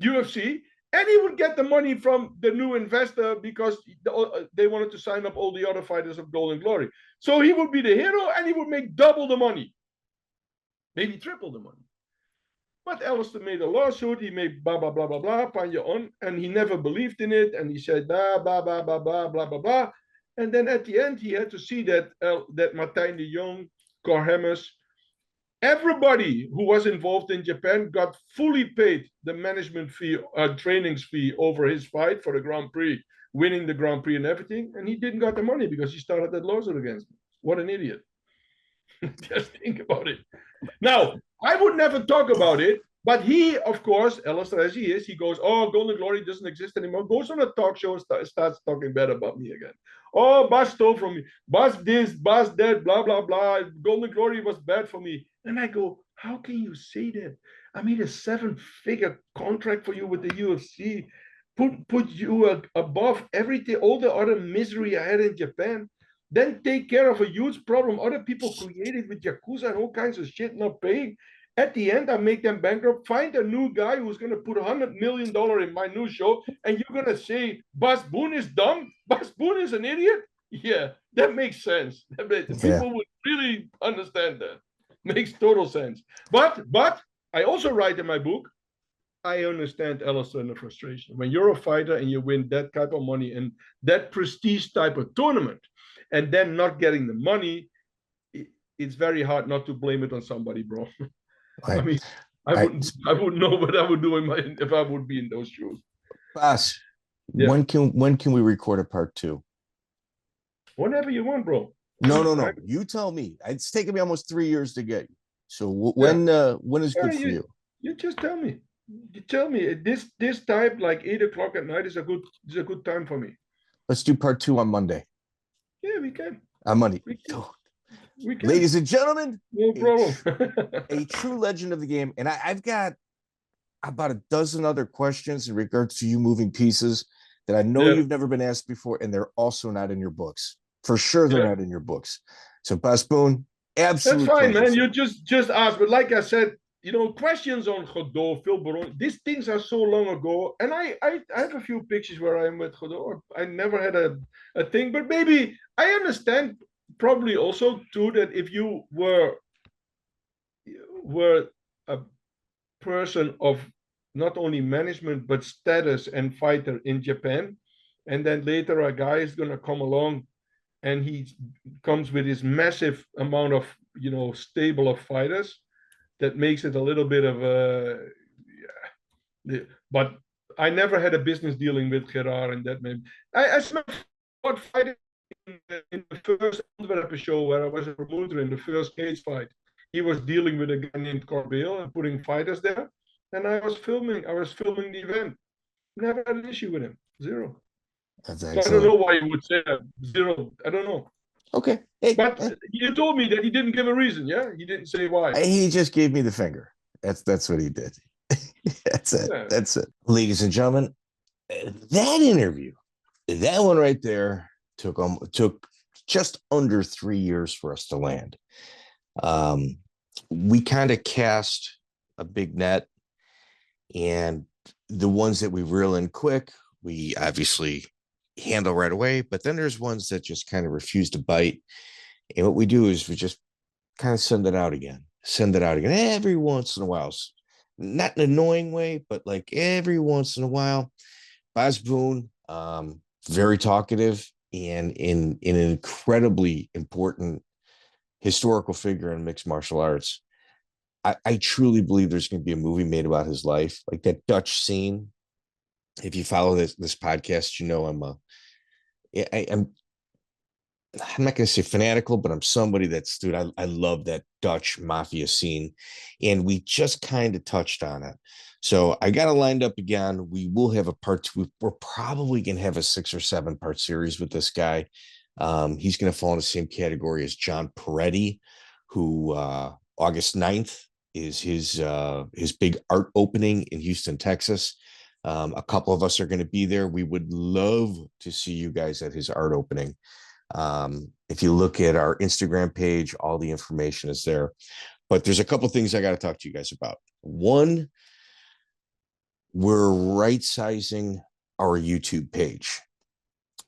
UFC, and he would get the money from the new investor because they wanted to sign up all the other fighters of Golden Glory. So he would be the hero, and he would make double the money, maybe triple the money. But Alistair made a lawsuit. He made blah, blah, blah, blah, blah, panja on, and he never believed in it. And he said, blah, blah, blah, blah, blah, blah, blah, blah. And then at the end, he had to see that Martijn de Jong, Cor Hemmers, everybody who was involved in Japan got fully paid the management fee, trainings fee over his fight for the Grand Prix, winning the Grand Prix and everything. And he didn't got the money because he started that lawsuit against me. What an idiot. Just think about it. Now, I would never talk about it, but he, of course, Alistair as he is, he goes, oh, Golden Glory doesn't exist anymore, goes on a talk show and starts talking bad about me again. Oh, Bas stole from me. Bas this, Bas that, blah, blah, blah. Golden Glory was bad for me. And I go, how can you say that? I made a 7-figure contract for you with the UFC, put you above everything, all the other misery I had in Japan. Then take care of a huge problem other people created with Yakuza and all kinds of shit not paying. At the end, I make them bankrupt, find a new guy who's going to put $100 million in my new show, and you're going to say, Bas Boon is dumb? Bas Boon is an idiot? Yeah, that makes sense. People would really understand that. Makes total sense. But I also write in my book, I understand Alistair and the frustration. When you're a fighter and you win that type of money and that prestige type of tournament, and then not getting the money, it's very hard not to blame it on somebody, bro. I mean, I wouldn't know what I would do if I would be in those shoes. Bas, when can we record a part 2? Whenever you want, bro. No. You tell me. It's taken me almost 3 years to get you. So when is good for you? You just tell me. You tell me this time, like 8 o'clock at night, is a good time for me. Let's do part 2 on Monday. Yeah, we can. On Monday. We can. Ladies and gentlemen, no problem. a true legend of the game. And I've got about a dozen other questions in regards to you moving pieces that I know you've never been asked before, and they're also not in your books. For sure, they're not in your books. So Bas Boon, absolute That's fine, pleasure, man. sir. You just asked, but like I said, questions on Godot, Phil Baroni, these things are so long ago, and I have a few pictures where I'm with Godot. I never had a thing, but maybe I understand probably also too that if you were a person of not only management but status and fighter in Japan, and then later a guy is gonna come along and he comes with his massive amount of stable of fighters, that makes it a little bit of a but I never had a business dealing with Gerard, and that maybe I smelled fighting in the first Antwerpen show where I was a promoter in the first cage fight. He was dealing with a guy named Corbeel and putting fighters there, and I was filming the event. Never had an issue with him. Zero. That's So I don't know excellent. why you would say that. Zero. I don't know. Okay. Hey, But you told me that he didn't give a reason, yeah? He didn't say why. he just gave me the finger. That's what he did. That's it. Yeah. That's it. Ladies and gentlemen, that interview, that one right there took just under 3 years for us to land. We kind of cast a big net, and the ones that we reel in quick, we obviously handle right away, but then there's ones that just kind of refuse to bite. And what we do is we just kind of send it out again every once in a while. Not in an annoying way, but like every once in a while. Bas Boon, very talkative and in an incredibly important historical figure in mixed martial arts. I truly believe there's going to be a movie made about his life, like that Dutch scene. If you follow this podcast, I'm not going to say fanatical, but I'm somebody that's, dude, I love that Dutch mafia scene. And we just kind of touched on it. So I got it lined up again. We will have a part two. We're probably going to have a 6 or 7 part series with this guy. He's going to fall in the same category as John Peretti, who August 9th is his big art opening in Houston, Texas. A couple of us are going to be there. We would love to see you guys at his art opening. If you look at our Instagram page, all the information is there. But there's a couple of things I got to talk to you guys about. One, we're right sizing our YouTube page.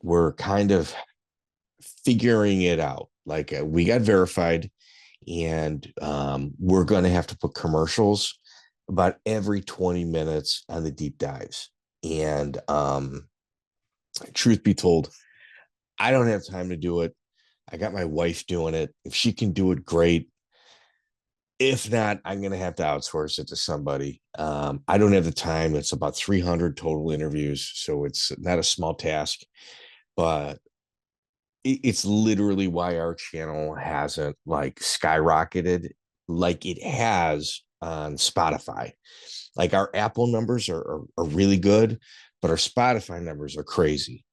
We're kind of figuring it out. Like we got verified, and we're going to have to put commercials about every 20 minutes on the deep dives. And truth be told, I don't have time to do it. I got my wife doing it. If she can do it, great. If not, I'm going to have to outsource it to somebody. I don't have the time. It's about 300 total interviews, so it's not a small task, but it's literally why our channel hasn't like skyrocketed like it has on Spotify. Like our Apple numbers are really good, but our Spotify numbers are crazy.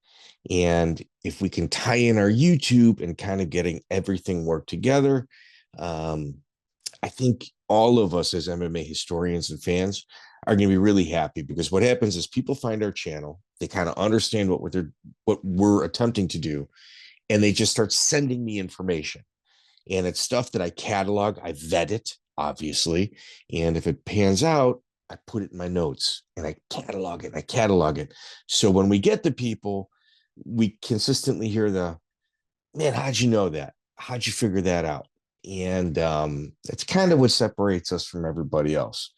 And if we can tie in our YouTube and kind of getting everything worked together, I think all of us as MMA historians and fans are going to be really happy, because what happens is people find our channel, they kind of understand what we're attempting to do, and they just start sending me information. And it's stuff that I catalog, I vet it, obviously, and if it pans out, I put it in my notes and I catalog it. So when we get the people, we consistently hear man, how'd you know that? How'd you figure that out? And it's kind of what separates us from everybody else.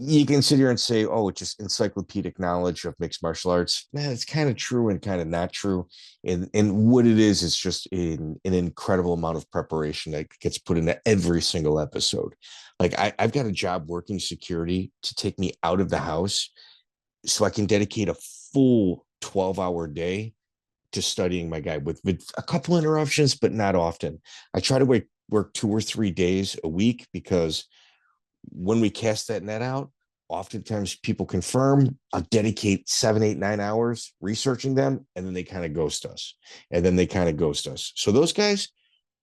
You can sit here and say, oh, it's just encyclopedic knowledge of mixed martial arts. Man, it's kind of true and kind of not true. And what it is just an incredible amount of preparation that gets put into every single episode. Like I've got a job working security to take me out of the house so I can dedicate a full 12-hour day to studying my guy with a couple interruptions, but not often. I try to work 2 or 3 days a week, because when we cast that net out, oftentimes people confirm. I'll dedicate 7, 8, 9 hours researching them, and then they kind of ghost us. So those guys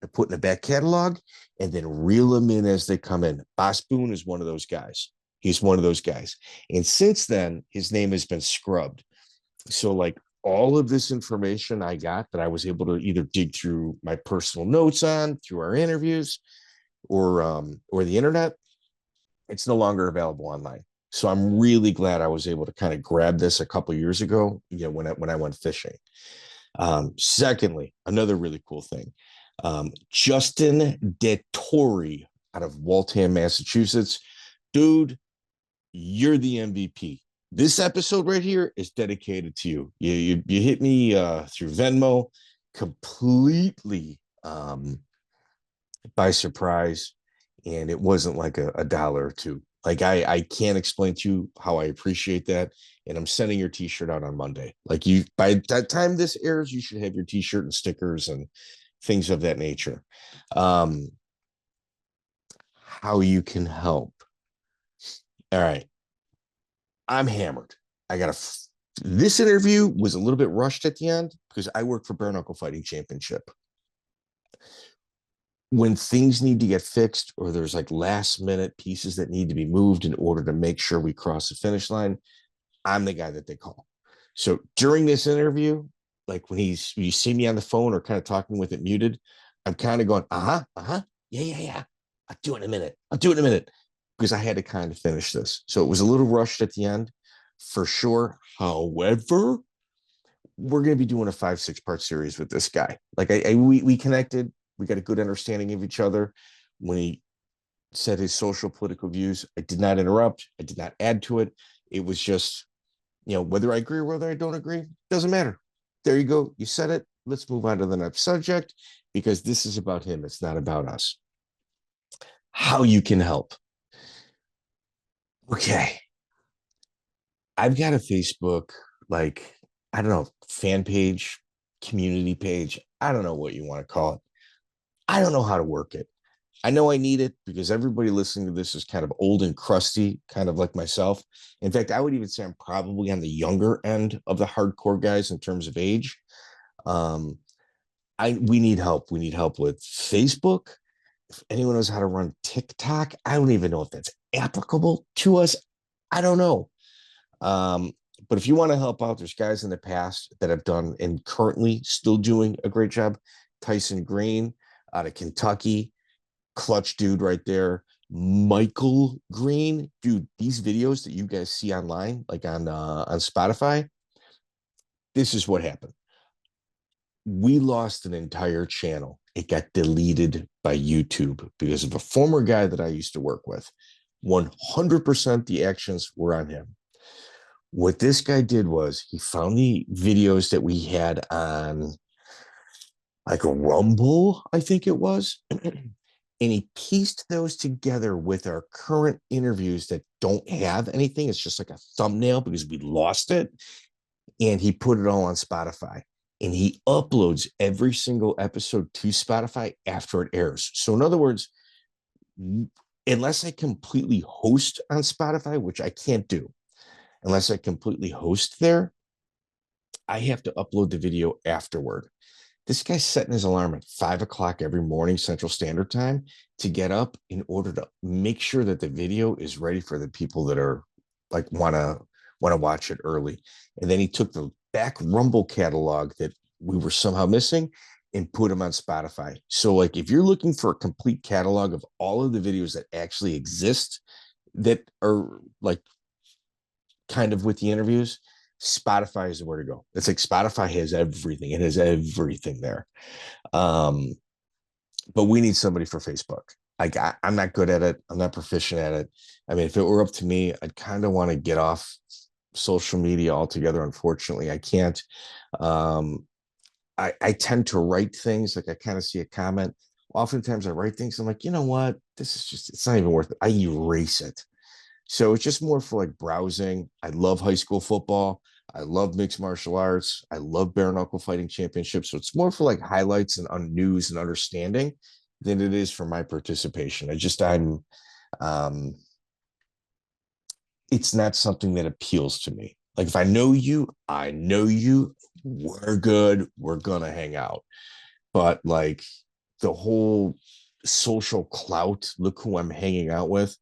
are put in the back catalog and then reel them in as they come in. Bas Boon is one of those guys. He's one of those guys. And since then, his name has been scrubbed. So like all of this information I got that I was able to either dig through my personal notes on, through our interviews, or the internet, it's no longer available online. So I'm really glad I was able to kind of grab this a couple of years ago, when I went fishing. Secondly, another really cool thing, Justin DeTore out of Waltham, Massachusetts. Dude, you're the MVP. This episode right here is dedicated to you. You hit me through Venmo completely by surprise, and it wasn't like a dollar or two. Like I can't explain to you how I appreciate that. And I'm sending your t-shirt out on Monday. Like by that time this airs, you should have your t-shirt and stickers and things of that nature. How you can help. All right. I'm hammered. This interview was a little bit rushed at the end because I work for Bare Knuckle Fighting Championship. When things need to get fixed, or there's like last minute pieces that need to be moved in order to make sure we cross the finish line, I'm the guy that they call. So during this interview, like when you see me on the phone or kind of talking with it muted, I'm kind of going, yeah. I'll do it in a minute. Because I had to kind of finish this. So it was a little rushed at the end, for sure. However, we're going to be doing a 5-6 part series with this guy. Like we connected. We got a good understanding of each other. When he said his social political views, I did not interrupt. I did not add to it. It was just, whether I agree or whether I don't agree, doesn't matter. There you go. You said it. Let's move on to the next subject, because this is about him. It's not about us. How you can help. Okay. I've got a Facebook, I don't know, fan page, community page. I don't know what you want to call it. I don't know how to work it. I know I need it because everybody listening to this is kind of old and crusty, kind of like myself. In fact, I would even say I'm probably on the younger end of the hardcore guys in terms of age. We need help. We need help with Facebook. If anyone knows how to run TikTok, I don't even know if that's applicable to us. I don't know. But if you want to help out, there's guys in the past that have done and currently still doing a great job. Tyson Green out of Kentucky, clutch dude right there. Michael Green, dude, these videos that you guys see online, like on Spotify, this is what happened. We lost an entire channel. It got deleted by YouTube because of a former guy that I used to work with. 100% the actions were on him. What this guy did was he found the videos that we had on like a Rumble, I think it was, and he pieced those together with our current interviews that don't have anything. It's just like a thumbnail because we lost it. And he put it all on Spotify. And he uploads every single episode to Spotify after it airs. So in other words, unless I completely host on Spotify, which I can't do, unless I completely host there, I have to upload the video afterward. This guy's setting his alarm at 5 o'clock every morning, Central Standard Time, to get up in order to make sure that the video is ready for the people that are like want to watch it early. And then he took the back Rumble catalog that we were somehow missing and put them on Spotify. So like if you're looking for a complete catalog of all of the videos that actually exist that are like kind of with the interviews, Spotify is where to go. It's like Spotify has everything. It has everything there. But we need somebody for Facebook. I'm not good at it. I'm not proficient at it. I mean, if it were up to me, I'd kind of want to get off social media altogether. Unfortunately, I can't. I tend to write things, like I kind of see a comment. Oftentimes I write things, I'm like, you know what? This is just, it's not even worth it. I erase it. So it's just more for like browsing. I love high school football. I love mixed martial arts. I love bare knuckle fighting championships. So it's more for like highlights and on news and understanding than it is for my participation. It's not something that appeals to me. Like if I know you, we're good. We're going to hang out. But like the whole social clout, look who I'm hanging out with.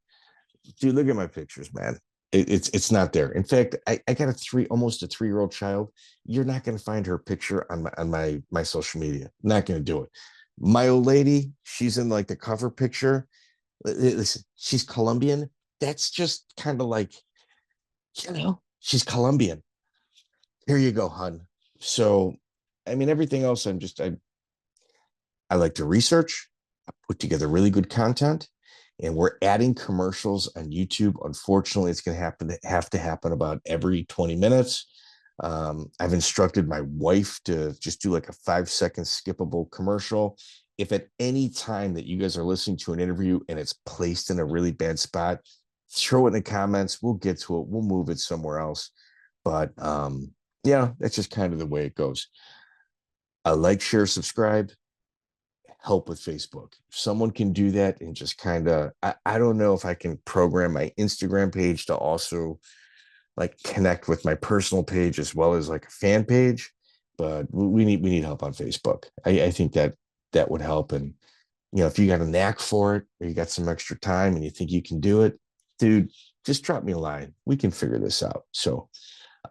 Dude, look at my pictures, man. It's not there. In fact, I got almost a 3-year-old child. You're not going to find her picture on my social media. Not going to do it. My old lady, she's in like the cover picture. Listen, she's Colombian. That's just kind of like, she's Colombian. Here you go, hun. So, I mean, everything else, I like to research, I put together really good content, and we're adding commercials on YouTube. Unfortunately, it's going to have to happen about every 20 minutes. I've instructed my wife to just do like a 5-second skippable commercial. If at any time that you guys are listening to an interview and it's placed in a really bad spot, throw it in the comments. We'll get to it. We'll move it somewhere else. But yeah, that's just kind of the way it goes. I like, share, subscribe, help with Facebook. If someone can do that and just kind of, I don't know if I can program my Instagram page to also like connect with my personal page as well as like a fan page, but we need help on Facebook. I think that would help. And if you got a knack for it or you got some extra time and you think you can do it, dude, just drop me a line. We can figure this out. So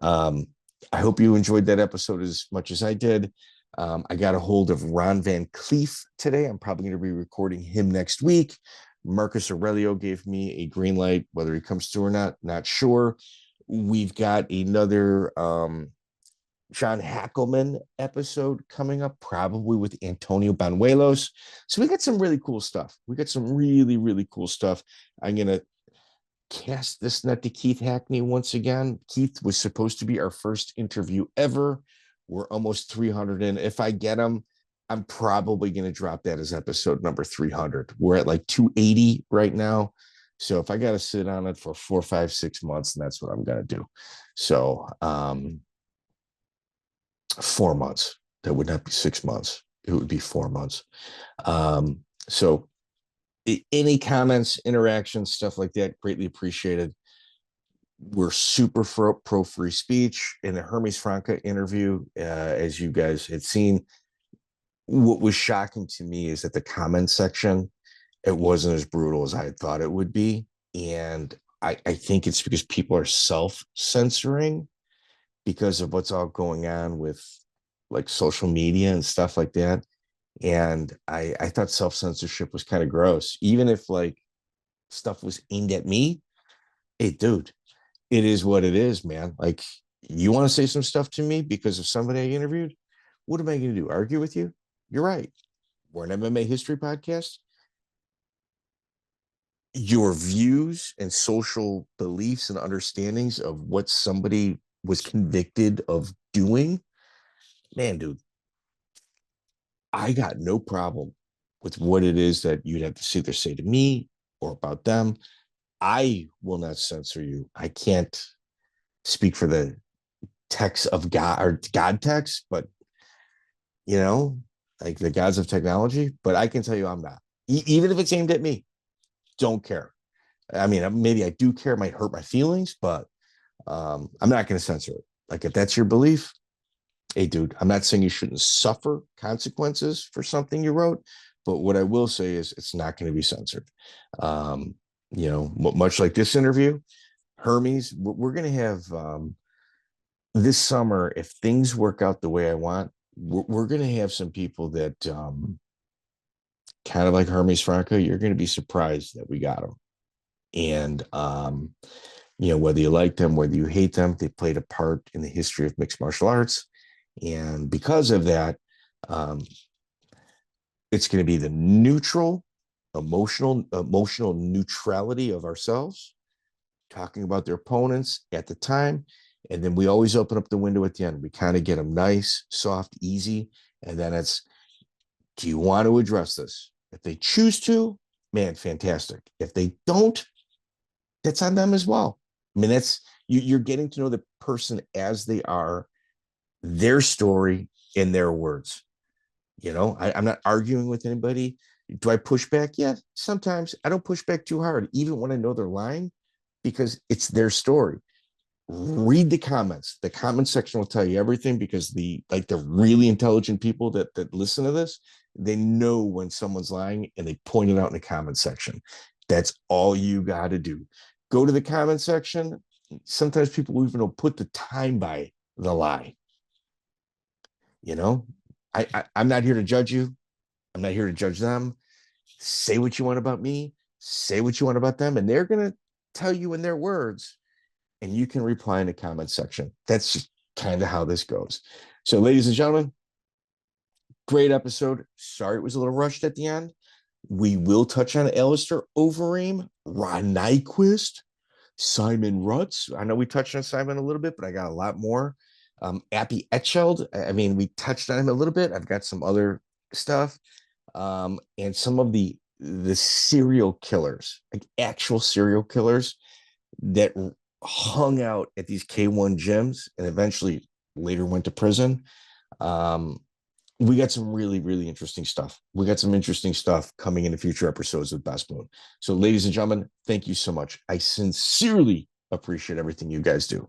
I hope you enjoyed that episode as much as I did. I got a hold of Ron Van Cleef today. I'm probably going to be recording him next week. Marcus Aurelio gave me a green light, whether he comes through or not sure. We've got another John Hackelman episode coming up, probably with Antonio Banuelos. So we got some really cool stuff. We got some really, really cool stuff. I'm going to cast this net to Keith Hackney once again. Keith was supposed to be our first interview ever. We're almost 300 in. If I get him, I'm probably going to drop that as episode number 300. We're at like 280 right now. So if I got to sit on it for 4, 5, 6 months, then that's what I'm going to do. So 4 months. That would not be 6 months. It would be 4 months. So any comments, interactions, stuff like that, greatly appreciated. We're super pro free speech. In the Hermes Franca interview, as you guys had seen, what was shocking to me is that the comment section, it wasn't as brutal as I had thought it would be. And I think it's because people are self-censoring because of what's all going on with like social media and stuff like that. And I thought self-censorship was kind of gross. Even if like stuff was aimed at me, hey, dude, it is what it is, man. Like, you want to say some stuff to me because of somebody I interviewed? What am I going to do? Argue with you? You're right. We're an MMA history podcast. Your views and social beliefs and understandings of what somebody was convicted of doing, man, dude, I got no problem with what it is that you'd have to either say to me or about them. I will not censor you. I can't speak for the text of God or God text, but like the gods of technology. But I can tell you I'm not. Even if it's aimed at me, don't care. I mean, maybe I do care, it might hurt my feelings, but I'm not going to censor it. Like, if that's your belief, hey, dude, I'm not saying you shouldn't suffer consequences for something you wrote, but what I will say is it's not going to be censored. Much like this interview, Hermes, we're going to have this summer, if things work out the way I want, we're going to have some people that kind of like Hermes Franco, you're going to be surprised that we got them. And, whether you like them, whether you hate them, they played a part in the history of mixed martial arts. And because of that, it's going to be the emotional neutrality of ourselves, talking about their opponents at the time. And then we always open up the window at the end. We kind of get them nice, soft, easy. And then it's, do you want to address this? If they choose to, man, fantastic. If they don't, that's on them as well. I mean, that's you're getting to know the person as they are, their story in their words. I'm not arguing with anybody. Do I push back? Yeah, sometimes. I don't push back too hard, even when I know they're lying, because it's their story. Read the comments. The comment section will tell you everything, because the really intelligent people that listen to this, they know when someone's lying and they point it out in the comment section. That's all you got to do. Go to the comment section, sometimes people even will put the time by the lie. You know, I'm not here to judge you. I'm not here to judge them. Say what you want about me. Say what you want about them. And they're going to tell you in their words. And you can reply in the comment section. That's just kind of how this goes. So, ladies and gentlemen, great episode. Sorry it was a little rushed at the end. We will touch on Alistair Overeem, Ron Nyquist, Simon Rutz. I know we touched on Simon a little bit, but I got a lot more. Apy Etcheld. I mean, we touched on him a little bit. I've got some other stuff. And some of the serial killers, like actual serial killers that hung out at these K1 gyms and eventually later went to prison. We got some really, really interesting stuff. We got some interesting stuff coming in the future episodes with Bas Boon. So, ladies and gentlemen, thank you so much. I sincerely appreciate everything you guys do.